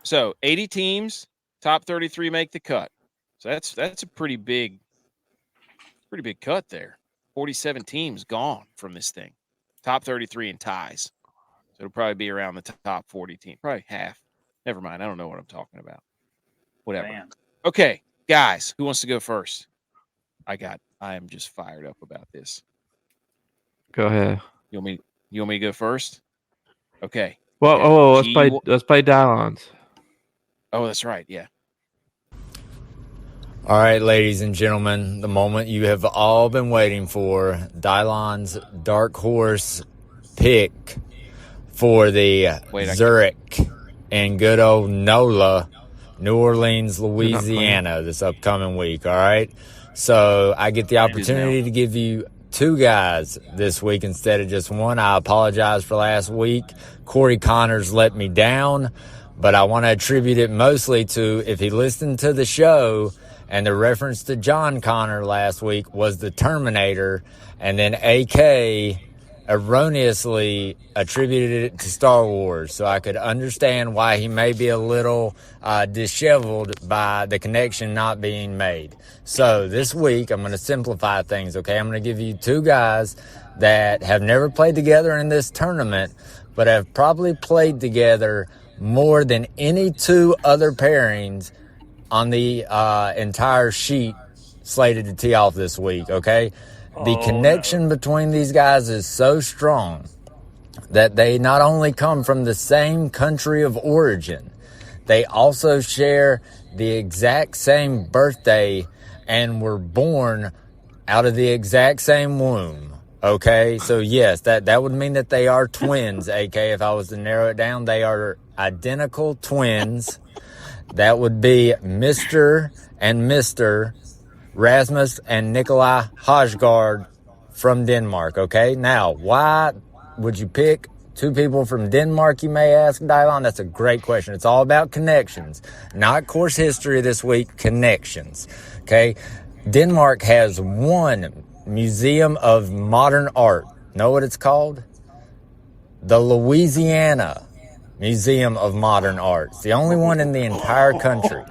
So 80 teams, top 33 make the cut. So that's a pretty big cut there. 47 teams gone from this thing. Top 33 in ties. So it'll probably be around the top 40 team. Probably half. Never mind. I don't know what I'm talking about. Whatever. Man. Okay, guys, who wants to go first? I am just fired up about this. Go ahead. You want me to go first? Okay. Well, let's play dial-ons. Oh, that's right. Yeah. All right, ladies and gentlemen, the moment you have all been waiting for, Dylon's dark horse pick for the Zurich and good old NOLA, New Orleans, Louisiana, this upcoming week, all right? So I get the opportunity to give you two guys this week instead of just one. I apologize for last week. Corey Connors let me down, but I want to attribute it mostly to if he listened to the show and the reference to John Connor last week was the Terminator, and then AK erroneously attributed it to Star Wars, so I could understand why he may be a little disheveled by the connection not being made. So this week, I'm going to simplify things, okay? I'm going to give you two guys that have never played together in this tournament, but have probably played together more than any two other pairings on the entire sheet slated to tee off this week, okay? The connection between these guys is so strong that they not only come from the same country of origin, they also share the exact same birthday and were born out of the exact same womb, okay? So yes, that would mean that they are twins, AK, if I was to narrow it down. They are identical twins. That would be Mr. and Mr. Rasmus and Nikolai Hojgaard from Denmark, okay? Now, why would you pick two people from Denmark, you may ask, Dylon? That's a great question. It's all about connections, not course history this week, connections, okay? Denmark has one museum of modern art. Know what it's called? The Louisiana Museum of Modern Art. It's the only one in the entire country.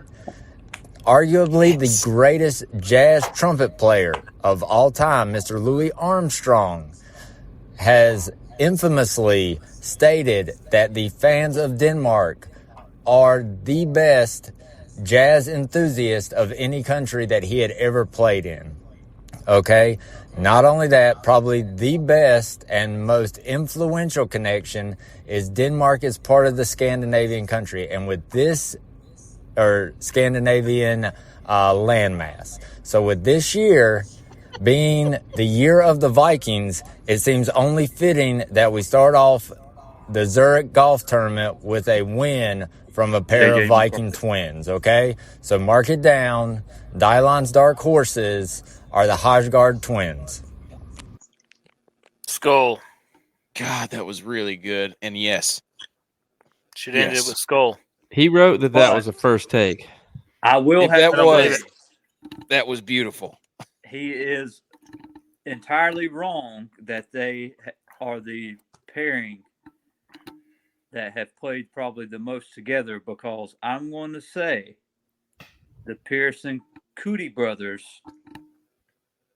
Arguably the greatest jazz trumpet player of all time, Mr. Louis Armstrong, has infamously stated that the fans of Denmark are the best jazz enthusiast of any country that he had ever played in. Okay? Not only that, probably the best and most influential connection is Denmark is part of the Scandinavian country, and with this, or Scandinavian landmass. So with this year being the year of the Vikings, it seems only fitting that we start off the Zurich golf tournament with a win from a pair of Viking twins, okay? So mark it down. Dylon's dark horses are the Hojgaard twins. Skull. God, that was really good. And yes. Should end it with Skull. He wrote that was a first take. I will have to say that was beautiful. He is entirely wrong that they are the pairing that have played probably the most together, because I'm going to say the Pearson Cootie brothers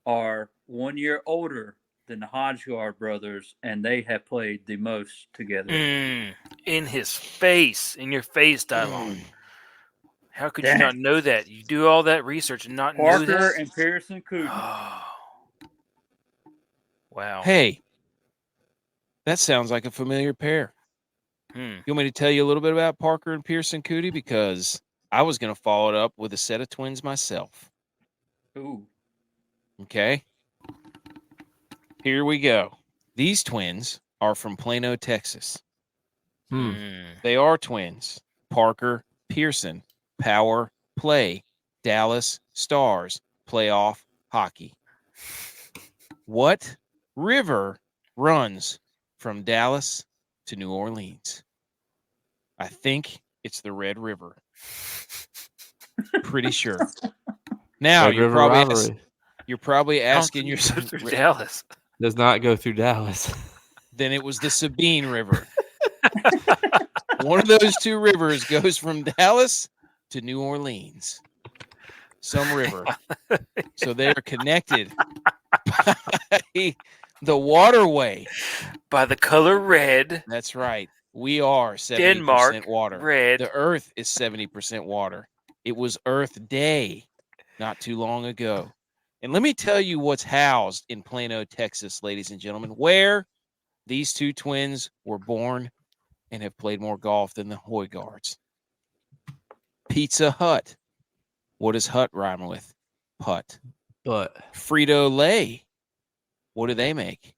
are 1 year older than the Hojgaard brothers, and they have played the most together. In his face, in your face, Dylon. How could you not know that? You do all that research and not know that? Parker and Pearson Cootie. Wow. Hey, that sounds like a familiar pair. You want me to tell you a little bit about Parker and Pearson Cootie? Because I was going to follow it up with a set of twins myself. Ooh. Okay. Here we go. These twins are from Plano, Texas. They are twins. Parker, Pearson, Power, Play, Dallas Stars, Playoff Hockey. What river runs from Dallas to New Orleans? I think it's the Red River. Pretty sure. Now, you're probably asking yourself, Dallas does not go through Dallas. Then it was the Sabine River. One of those two rivers goes from Dallas to New Orleans. Some river. So they are connected by the waterway. By the color red. That's right. We are 70% Denmark, water. Red. The Earth is 70% water. It was Earth Day not too long ago. And let me tell you what's housed in Plano, Texas, ladies and gentlemen, where these two twins were born and have played more golf than the Hojgaards. Pizza Hut. What does hut rhyme with? Putt. But Frito-Lay. What do they make?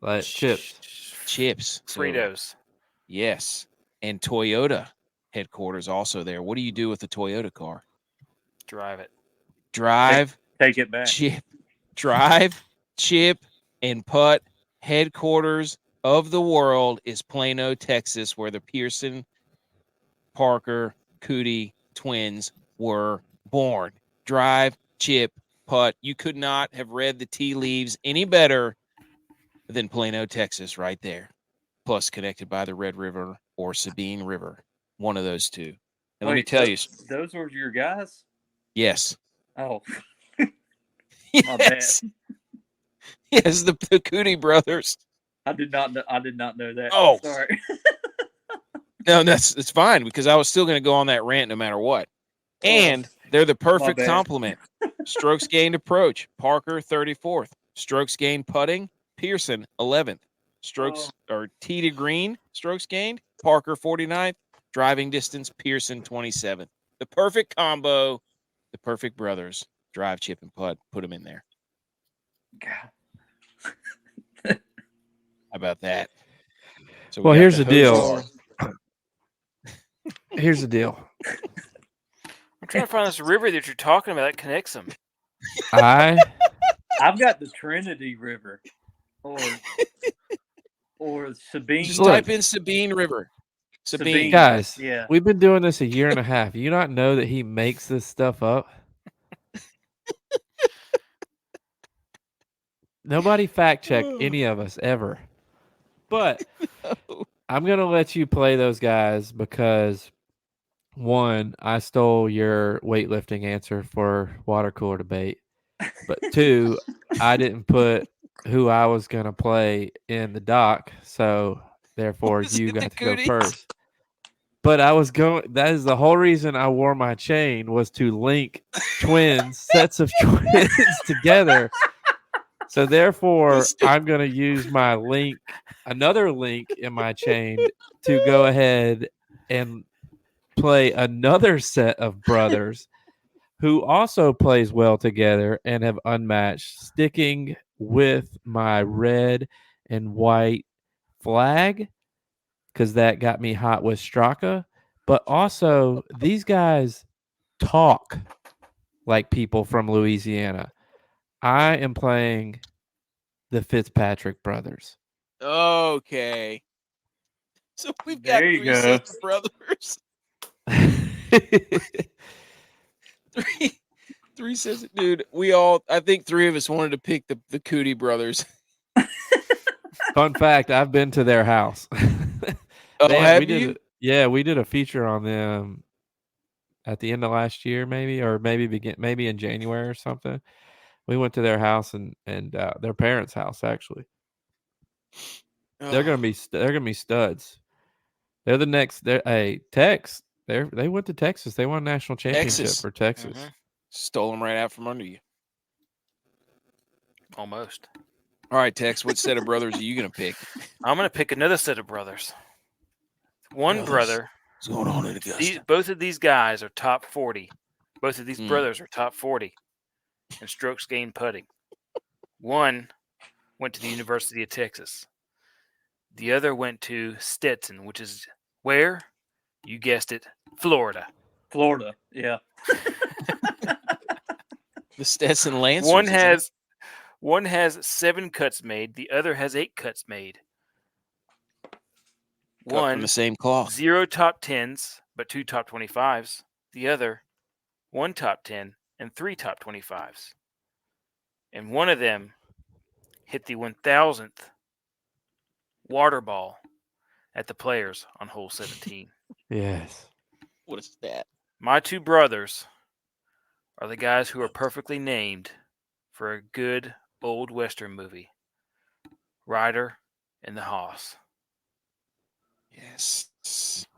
like chips. Chips. So, Fritos. yes. And Toyota headquarters also there. What do you do with the Toyota car? Drive it. Drive, Take it back. chip, drive, chip, and putt. Headquarters of the world is Plano, Texas, where the Pearson, Parker, Cootie twins were born. Drive, chip, putt. You could not have read the tea leaves any better than Plano, Texas, right there. Plus, connected by the Red River or Sabine River, one of those two. And let me tell you, those were your guys. yes, Oh, yes, yes, the Cootie brothers. I did not know that. Oh. Sorry. No, it's fine because I was still going to go on that rant no matter what. And they're the perfect complement. Strokes gained approach, Parker 34th. Strokes gained putting, Pearson 11th. Strokes or tee to green, strokes gained, Parker 49th. Driving distance, Pearson 27th. The perfect combo, the perfect brothers. Drive, chip, and putt. Put them in there. How about that? So well, here's the deal. Here's the deal. I'm trying to find this river that you're talking about that connects them. I've got the Trinity River, or Sabine. Just type in Sabine River. Sabine. Guys, yeah. We've been doing this a year and a half. You not know that he makes this stuff up? Nobody fact check any of us ever. But I'm going to let you play those guys because, one, I stole your weightlifting answer for water cooler debate. But two, I didn't put who I was going to play in the doc. So, therefore, you got to go first. But I was going, that is the whole reason I wore my chain was to link sets of twins together. So therefore, I'm going to use my another link in my chain to go ahead and play another set of brothers who also plays well together and have unmatched, sticking with my red and white flag because that got me hot with Straka. But also, these guys talk like people from Louisiana. I am playing the Fitzpatrick brothers. Okay. So we've got three sets of brothers. Three sets of, dude. I think three of us wanted to pick the Cootie brothers. Fun fact, I've been to their house. Have you? We did a feature on them at the end of last year, maybe in January or something. We went to their house and their parents' house actually. They're gonna be studs. They're the next. Tex. They went to Texas. They won a national championship for Texas. Mm-hmm. Stole them right out from under you. Almost. All right, Tex. What set of brothers are you gonna pick? I'm gonna pick another set of brothers. One brother. What's going on in Augusta? Both of these guys are top 40. Both of these brothers are top 40 in strokes gained putting. One went to the University of Texas. The other went to Stetson, which is where? You guessed it, Florida. Florida, yeah. The Stetson Lancers. One has 7 cuts made. The other has 8 cuts made. One from the same cloth. 0 top 10s, but 2 top 25s. The other 1 top 10 and 3 top 25s. And one of them hit the 1000th water ball at the Players on hole 17. Yes. What is that? My two brothers are the guys who are perfectly named for a good old Western movie. Ryder and the Hoss. Yes.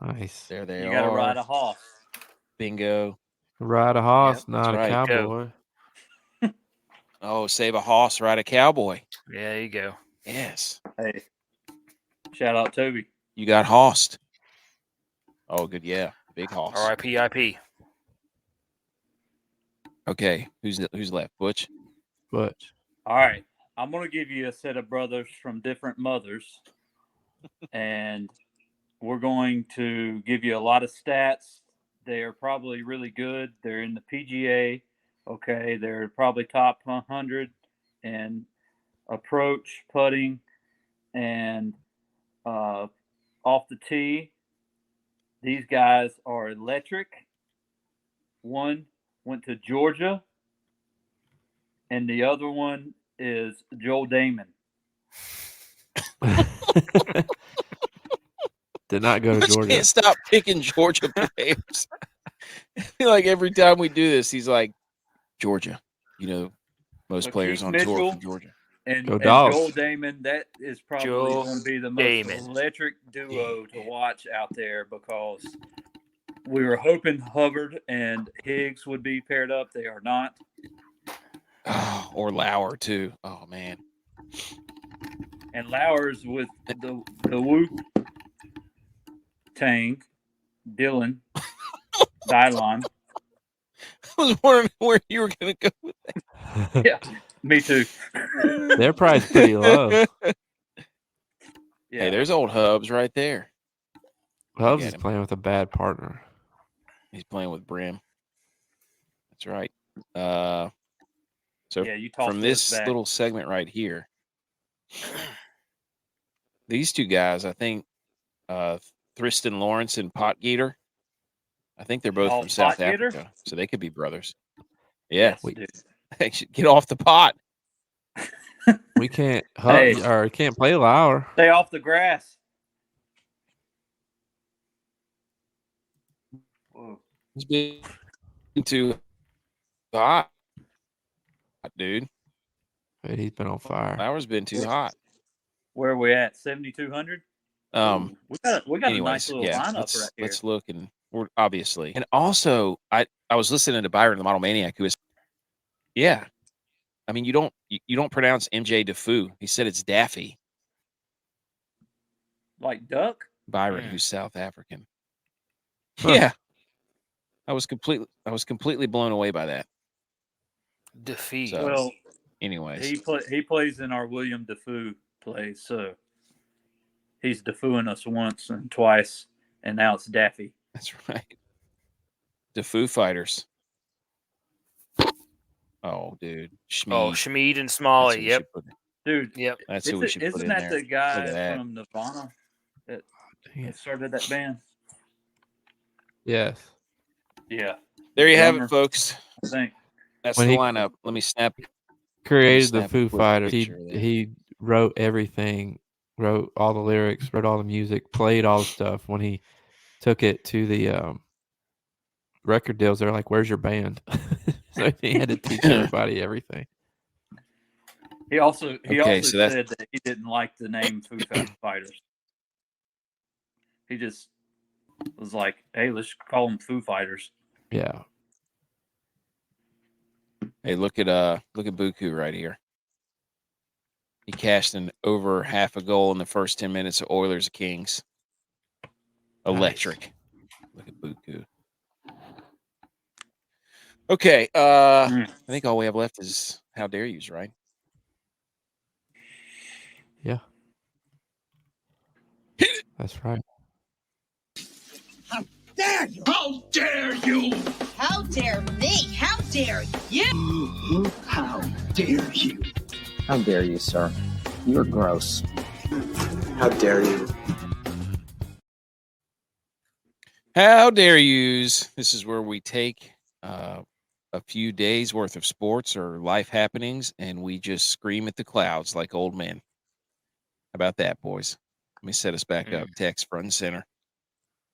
Nice. There they are. You got to ride a hoss. Bingo. Ride a hoss, Yep, not a right. cowboy. Oh, save a hoss, ride a cowboy. Yeah, there you go. Yes. Hey, shout out Toby. You got hossed. Oh, good. Yeah. Big hoss. R.I.P. IP. Okay, who's left? Butch. Butch. All right. I'm going to give you a set of brothers from different mothers, and we're going to give you a lot of stats. They are probably really good. They're in the PGA. Okay. They're probably top 100 in approach, putting, and off the tee. These guys are electric. One went to Georgia, and the other one is Joel Damon. Did not go to Butch Georgia. can't stop picking Georgia players. Like every time we do this, he's like, Georgia. You know, most But players Keith on tour Mitchell from Georgia. and Go Dogs. Joel Damon, that is probably Joel going to be the most Damon. electric duo to watch out there, because we were hoping Hubbard and Higgs would be paired up. They are not. Oh, or Lauer too. Oh man. And Lauer's with the Wu-Tang, Dylan, Dylon. I was wondering where you were going to go with that. Yeah, me too. Their price pretty low. Yeah. Hey, there's old Hubs right there. Hubs at is him. playing with a bad partner. He's playing with Brim. That's right. So Yeah, you tossed from those this back. little segment right here, these two guys, I think, Tristan Lawrence and Potgater, I think they're both Oh, from South Potgater? Africa, so they could be brothers. Yeah, Yes, dude. they should get off the pot. We can't Hey. or can't play Lauer. Stay off the grass. Whoa. It's been too hot, dude. He's been on fire. Lauer's been too hot. Where are we at? 7,200? We got a Anyways, nice little lineup right here. let's look, and we're obviously, and also I was listening to Byron the Model Maniac, who is, yeah, I mean you don't pronounce MJ Defoe. He said it's Daffy. Like duck? Byron, who's South African. Huh. Yeah, I was completely blown away by that. Defeat. So, Well, anyways, he plays in our William Defoe plays, so he's Defoeing us once and twice, and now it's Daffy. that's right. The Foo Fighters. Oh, dude, Schmeed. Oh, Schmeed and That's Smalley. who we Yep. should put in. Dude, Yep. That's who we should put isn't in that there. the Look guy at that. from Nirvana that Dang it. started that band? Yes. Yeah, There you have Drummer. it, folks. I think. That's When the he- lineup. Let me snap. Created the snap a Foo quick Fighters. picture of that. He wrote everything, wrote all the lyrics, wrote all the music, played all the stuff. When he took it to the record deals, they're like, "Where's your band?" So he had to teach everybody everything. He also Okay, so that's- said that he didn't like the name Foo Fighters. He just was like, "Hey, let's call them Foo Fighters." Yeah. Hey, look at Buku right here. He cashed in over half a goal in the first 10 minutes of Oilers Kings. Electric. Look at Buku. Okay, I think all we have left is How Dare You's, right? Yeah. That's right. How dare you? How dare you? How dare me? How dare you? How dare you? How dare you, sir? You're gross. How dare you? How Dare You's. This is where we take a few days worth of sports or life happenings and we just scream at the clouds like old men. How about that, boys? Let me set us back up. Text front and center.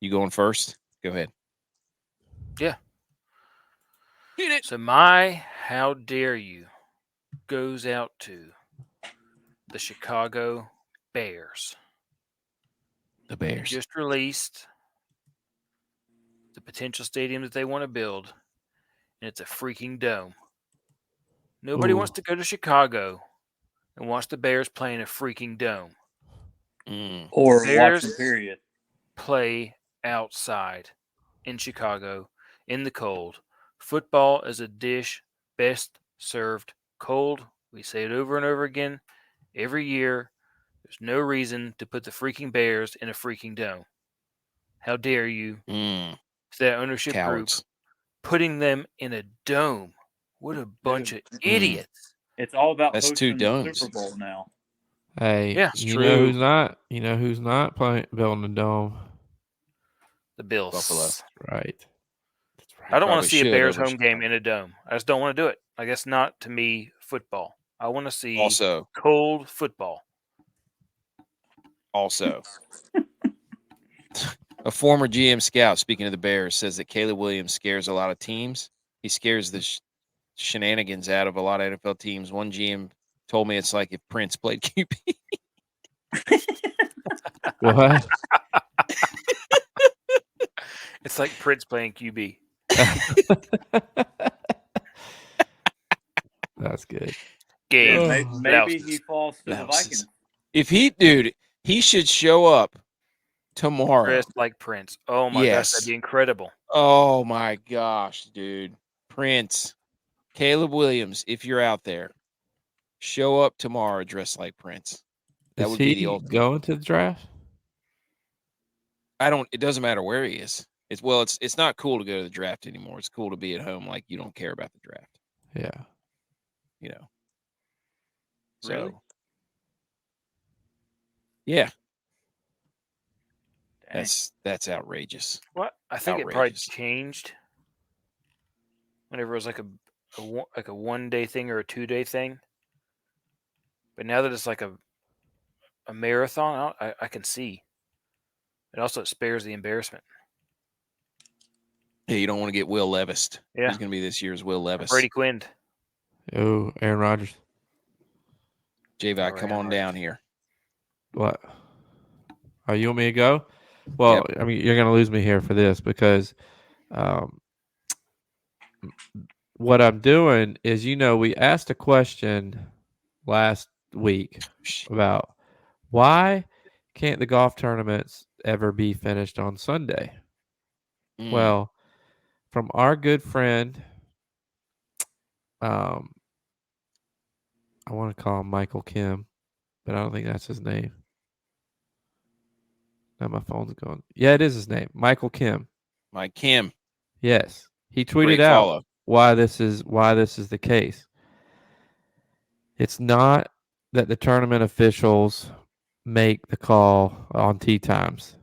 You going first? Go ahead. Yeah. Hit it. So my How Dare You goes out to the Chicago Bears. The Bears. Just released the potential stadium that they want to build, and it's a freaking dome. Nobody Ooh. wants to go to Chicago and watch the Bears play in a freaking dome. Or Bears watching, period. play outside in Chicago in the cold. Football is a dish best served cold. We say it over and over again every year. There's no reason to put the freaking Bears in a freaking dome. How dare you, to that ownership Cowards. group, putting them in a dome? What a bunch of idiots. It's all about That's hosting two the domes. Super Bowl now. Hey, Yeah, you know who's not? You know who's not building a dome? The Bills. Buffalo. Right. That's right. I don't want Probably to see a should Bears over home game in a dome. I just don't want to do it. I guess not to me football. I want to see Also, cold football. A former GM scout, speaking of the Bears, says that Caleb Williams scares a lot of teams. He scares the shenanigans out of a lot of NFL teams. One GM told me it's like if Prince played QB. What? It's like Prince playing QB. That's good. Game. Maybe he falls to the Louses. Vikings. He should show up tomorrow. Dressed like Prince. Oh my gosh, that'd be incredible. Oh my gosh, dude. Prince. Caleb Williams, if you're out there, show up tomorrow dressed like Prince. That would be the ultimate. Going to the draft? It doesn't matter where he is. It's not cool to go to the draft anymore. It's cool to be at home like you don't care about the draft. Yeah. You know. Really? So, yeah. Dang. That's outrageous. What? I think it probably changed whenever it was like a 1 day thing or a 2 day thing. But now that it's like a marathon, I can see. And also it spares the embarrassment. Yeah, you don't want to get Will Levis. Yeah. Who's going to be this year's Will Levis? Brady Quinn. Oh, Aaron Rodgers. J-Vi, come on down here. What? Oh, you want me to go? Well, Yep. I mean, you're going to lose me here for this because what I'm doing is, we asked a question last week about why can't the golf tournaments ever be finished on Sunday? Well, from our good friend, I want to call him Michael Kim, but I don't think that's his name. Now my phone's going. Yeah, it is his name, Michael Kim. Mike Kim. Yes, he tweeted Great out follow. why this is the case. It's not that the tournament officials make the call on tee times.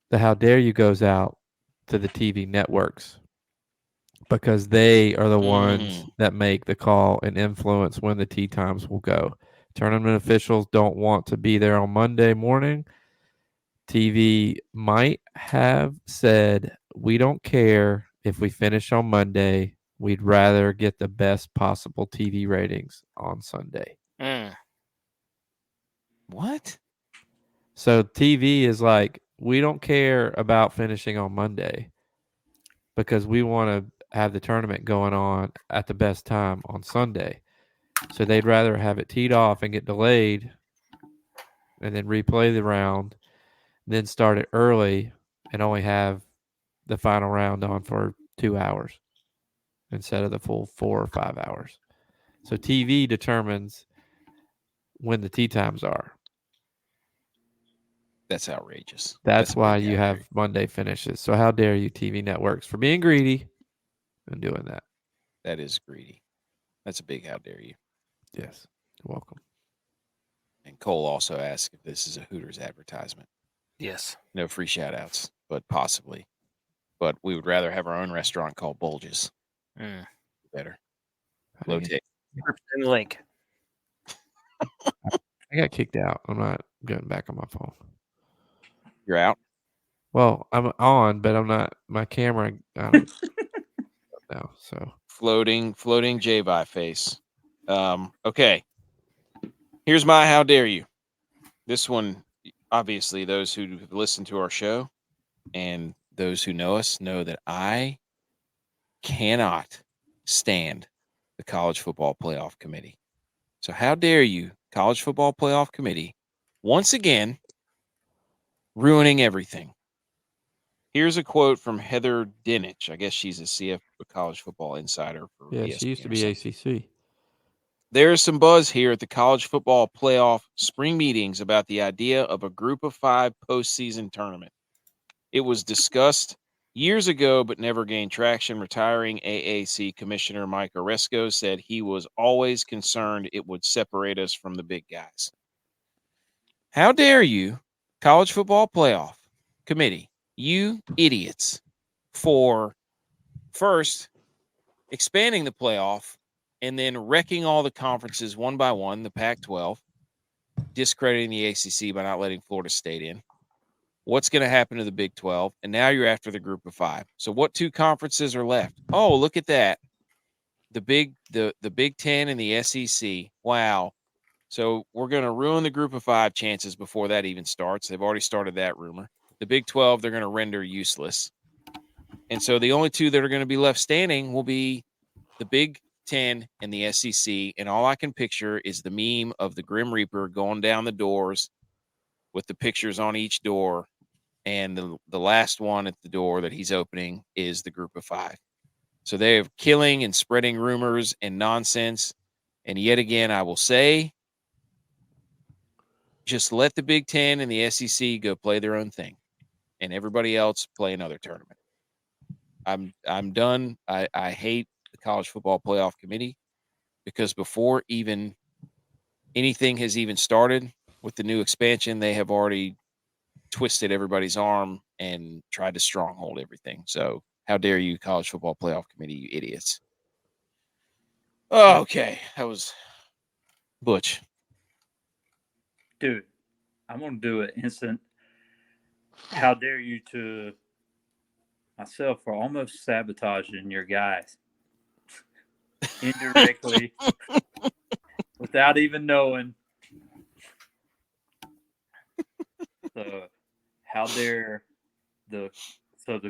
The how dare you goes out to the TV networks because they are the ones that make the call and influence when the tee times will go. Tournament officials don't want to be there on Monday morning. TV might have said, we don't care if we finish on Monday. We'd rather get the best possible TV ratings on Sunday. What? So TV is like, we don't care about finishing on Monday because we want to have the tournament going on at the best time on Sunday. So they'd rather have it teed off and get delayed and then replay the round, then start it early and only have the final round on for 2 hours instead of the full 4 or 5 hours. So TV determines when the tee times are. That's outrageous. That's why you have Monday finishes. So how dare you, TV networks, for being greedy and doing that? That is greedy. That's a big how dare you. Yes. You're welcome. And Cole also asked if this is a Hooters advertisement. Yes. No free shout outs, but possibly. But we would rather have our own restaurant called Bulges. Better. Low take. Link. I got kicked out. I'm not getting back on my phone. You're out? Well, I'm on, but I'm not. My camera, I don't know. So floating J-Vi face. Okay. Here's my how dare you. This one, obviously, those who have listened to our show and those who know us know that I cannot stand the College Football Playoff Committee. So how dare you, College Football Playoff Committee, once again, ruining everything. Here's a quote from Heather Dinich. I guess she's a college football insider for Yeah, ESPN she used to or be something. ACC. There's some buzz here at the college football playoff spring meetings about the idea of a group of 5 postseason tournament. It was discussed years ago, but never gained traction. Retiring AAC Commissioner Mike Oresco said he was always concerned it would separate us from the big guys. How dare you, College Football Playoff Committee, you idiots, for first expanding the playoff and then wrecking all the conferences one by one, the Pac-12, discrediting the ACC by not letting Florida State in. What's going to happen to the Big 12? And now you're after the group of 5. So what 2 conferences are left? Oh, look at that. The Big 10 and the SEC. Wow. So we're going to ruin the group of 5 chances before that even starts. They've already started that rumor. The Big 12, they're going to render useless. And so the only 2 that are going to be left standing will be the Big 10 and the SEC. And all I can picture is the meme of the Grim Reaper going down the doors with the pictures on each door. And the last one at the door that he's opening is the group of 5. So they're killing and spreading rumors and nonsense. And yet again, I will say, just let the Big 10 and the SEC go play their own thing, and everybody else play another tournament. I'm done. I hate the College Football Playoff Committee because before even anything has even started with the new expansion, they have already twisted everybody's arm and tried to stronghold everything. So how dare you, College Football Playoff Committee, you idiots. Oh, okay. That was Butch. Dude, I'm going to do an instant. How dare you to myself for almost sabotaging your guys indirectly without even knowing. So how dare the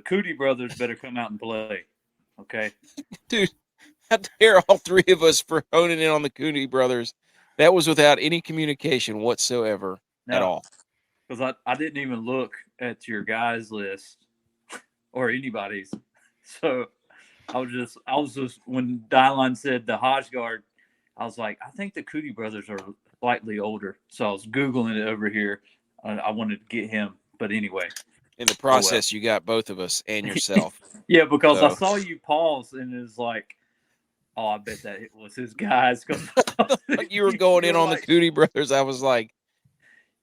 Cootie brothers better come out and play. Okay. Dude, how dare all 3 of us for honing in on the Cooney brothers. That was without any communication whatsoever at all. Because I didn't even look at your guys list or anybody's. So I was just when Dylan said the Hodgeguard, I was like, I think the Cootie brothers are slightly older. So I was Googling it over here. I wanted to get him. But anyway. In the process, you got both of us and yourself. Yeah, because I saw you pause and it was like, oh, I bet that it was his guys. You were going in on the Cootie brothers. I was like,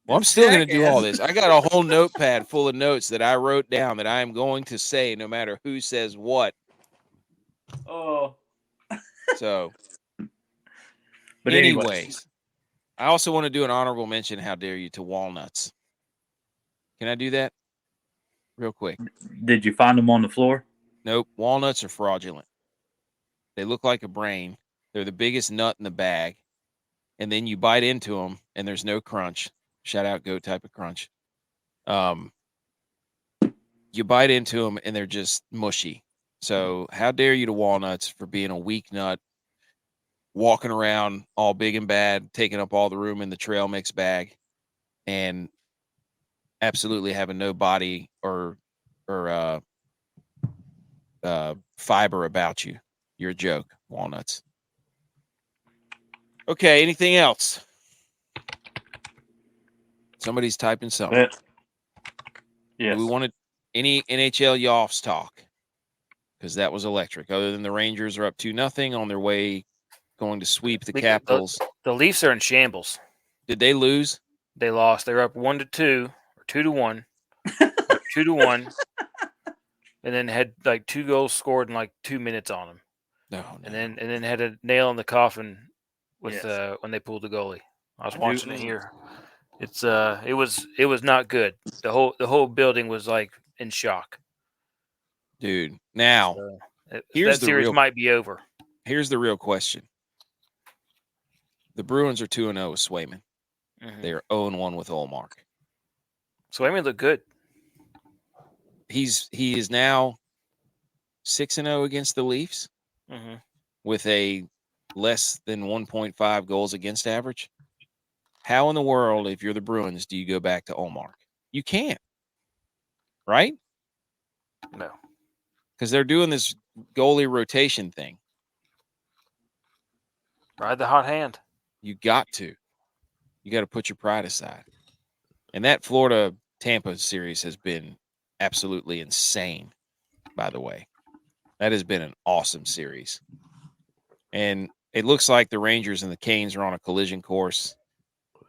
well, I'm still going to do all this. I got a whole notepad full of notes that I wrote down that I am going to say no matter who says what. Oh. So, but anyways, I also want to do an honorable mention, how dare you, to walnuts. Can I do that real quick? Did you find them on the floor? Nope. Walnuts are fraudulent. They look like a brain. They're the biggest nut in the bag. And then you bite into them and there's no crunch. Shout out goat type of crunch. You bite into them and they're just mushy. So how dare you to walnuts for being a weak nut, walking around all big and bad, taking up all the room in the trail mix bag, and absolutely having no body or fiber about you. You're a joke, walnuts. Okay, anything else? Somebody's typing something. Yes. Do we wanted any NHL Yahoos talk? Because that was electric. Other than the Rangers are up 2-0 on their way going to sweep the Capitals. The Leafs are in shambles. Did they lose? They lost. They were up 1-2 or 2-1, or 2-1, and then had like 2 goals scored in like 2 minutes on them. No. And then had a nail in the coffin with when they pulled the goalie. I was watching it here. It was not good. The whole building was like in shock. Dude, now that series might be over. Here's the real question. The Bruins are 2-0 with Swayman. Mm-hmm. They are 0-1 with Ullmark. Swayman looked good. He is now 6-0 against the Leafs with a less than 1.5 goals against average. How in the world, if you're the Bruins, do you go back to Ullmark? You can't. Right? No. Because they're doing this goalie rotation thing. Ride the hot hand. You got to put your pride aside. And that Florida-Tampa series has been absolutely insane, by the way. That has been an awesome series. And it looks like the Rangers and the Canes are on a collision course,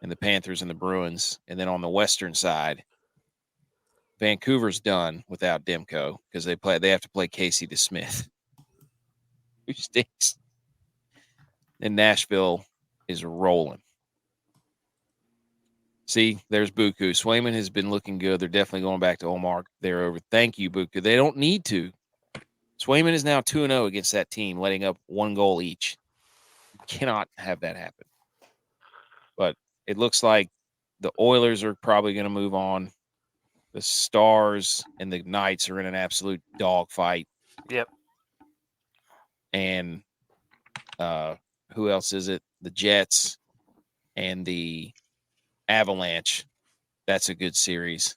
and the Panthers and the Bruins. And then on the western side, Vancouver's done without Demko because they have to play Casey DeSmith, who stinks. And Nashville is rolling. See, there's Buku. Swayman has been looking good. They're definitely going back to Omar. They're over. Thank you, Buku. They don't need to. Swayman is now 2-0 against that team, letting up 1 goal each. You cannot have that happen. But it looks like the Oilers are probably going to move on. The Stars and the Knights are in an absolute dogfight. Yep. And who else is it? The Jets and the Avalanche. That's a good series.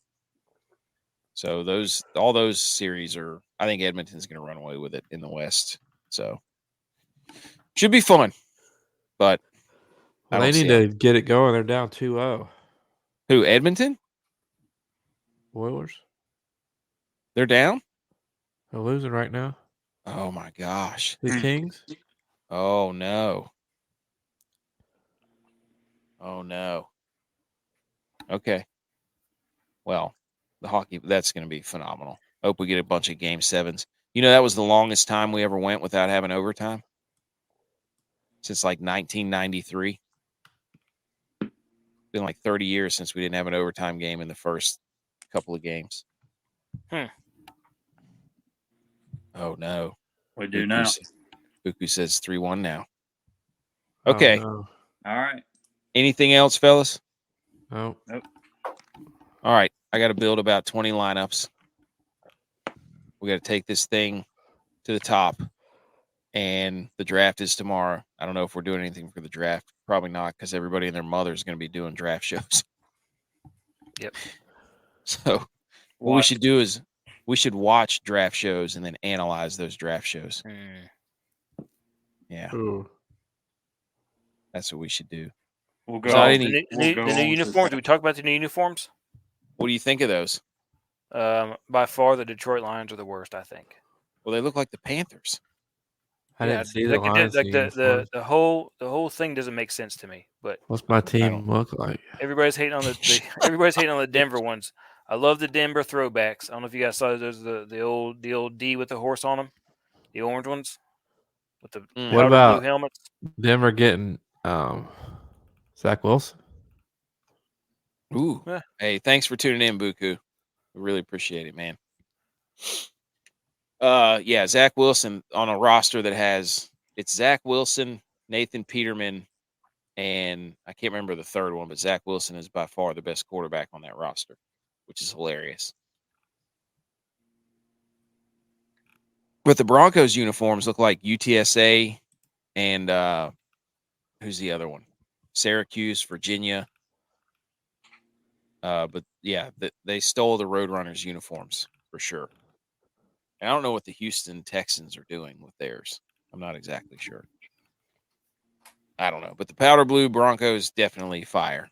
So all those series are. I think Edmonton's going to run away with it in the West. So should be fun. But they need to get it going. They're down 2-0. Who, Edmonton? Oilers. They're down? They're losing right now. Oh, my gosh. The Kings? Oh, no. Oh, no. Okay. Well, the hockey, that's going to be phenomenal. Hope we get a bunch of Game 7s. You know, that was the longest time we ever went without having overtime. Since like 1993. Been like 30 years since we didn't have an overtime game in the first couple of games. Oh, no. We do now. Buku says 3-1 now. Okay. Oh, no. All right. Anything else, fellas? Nope. All right. I got to build about 20 lineups. We got to take this thing to the top. And the draft is tomorrow. I don't know if we're doing anything for the draft. Probably not, because everybody and their mother is going to be doing draft shows. Yep. So what we should do is we should watch draft shows and then analyze those draft shows. Yeah. Ooh. That's what we should do. We'll go. go. The new uniforms. Did we talk about the new uniforms? What do you think of those? By far, the Detroit Lions are the worst, I think. Well, they look like the Panthers. I didn't see the Lions. The whole thing doesn't make sense to me. But what's my team look like? Everybody's hating on everybody's hating on the Denver ones. I love the Denver throwbacks. I don't know if you guys saw those the old D with the horse on them, the orange ones with the what about blue helmets. Denver getting Zach Wilson? Ooh. Hey, thanks for tuning in, Buku. We really appreciate it, man. Yeah, Zach Wilson on a roster that has it's Zach Wilson, Nathan Peterman, and I can't remember the third one, but Zach Wilson is by far the best quarterback on that roster, which is hilarious. But the Broncos uniforms look like UTSA and who's the other one? Syracuse, Virginia. But yeah, they stole the Roadrunners uniforms for sure. And I don't know what the Houston Texans are doing with theirs. I'm not exactly sure. I don't know. But the powder blue Broncos definitely fire.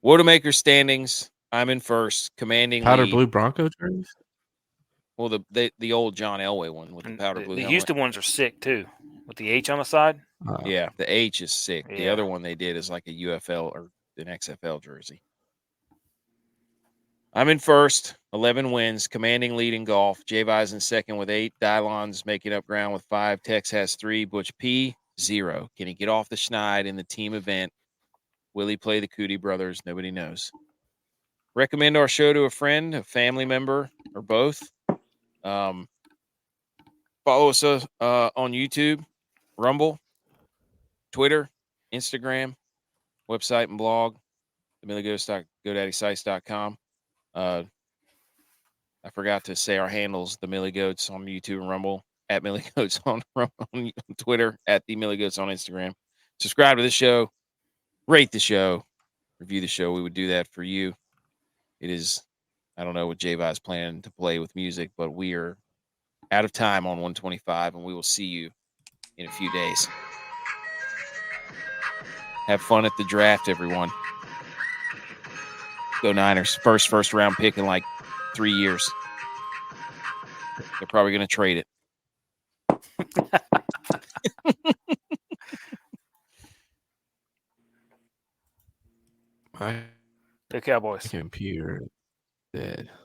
WOAT-A-MAKER standings. I'm in first. Commanding powder lead. Blue Bronco jerseys? Well, the old John Elway one with the powder blue. The Houston ones are sick too, with the H on the side. Yeah, the H is sick. Yeah. The other one they did is like a UFL or an XFL jersey. I'm in first, 11 wins, commanding lead in golf. G.U.Y.S in second with 8. Dylon's making up ground with 5. Tex has 3. Butch P, 0. Can he get off the schneid in the team event? Will he play the Cootie Brothers? Nobody knows. Recommend our show to a friend, a family member, or both. Follow us on YouTube, Rumble, Twitter, Instagram, website and blog, themillygoats.godaddysites.com. I forgot to say our handles, the Millie Goats on YouTube and Rumble, at Millie Goats on Twitter, at the Millie Goats on Instagram. Subscribe to the show, rate the show, review the show. We would do that for you. It is I don't know what G.U.Y.S planning to play with music, but we are out of time on 125, and we will see you in a few days. Have fun at the draft, everyone. Go Niners. First round pick in like 3 years. They're probably going to trade it. My The Cowboys. computer dead.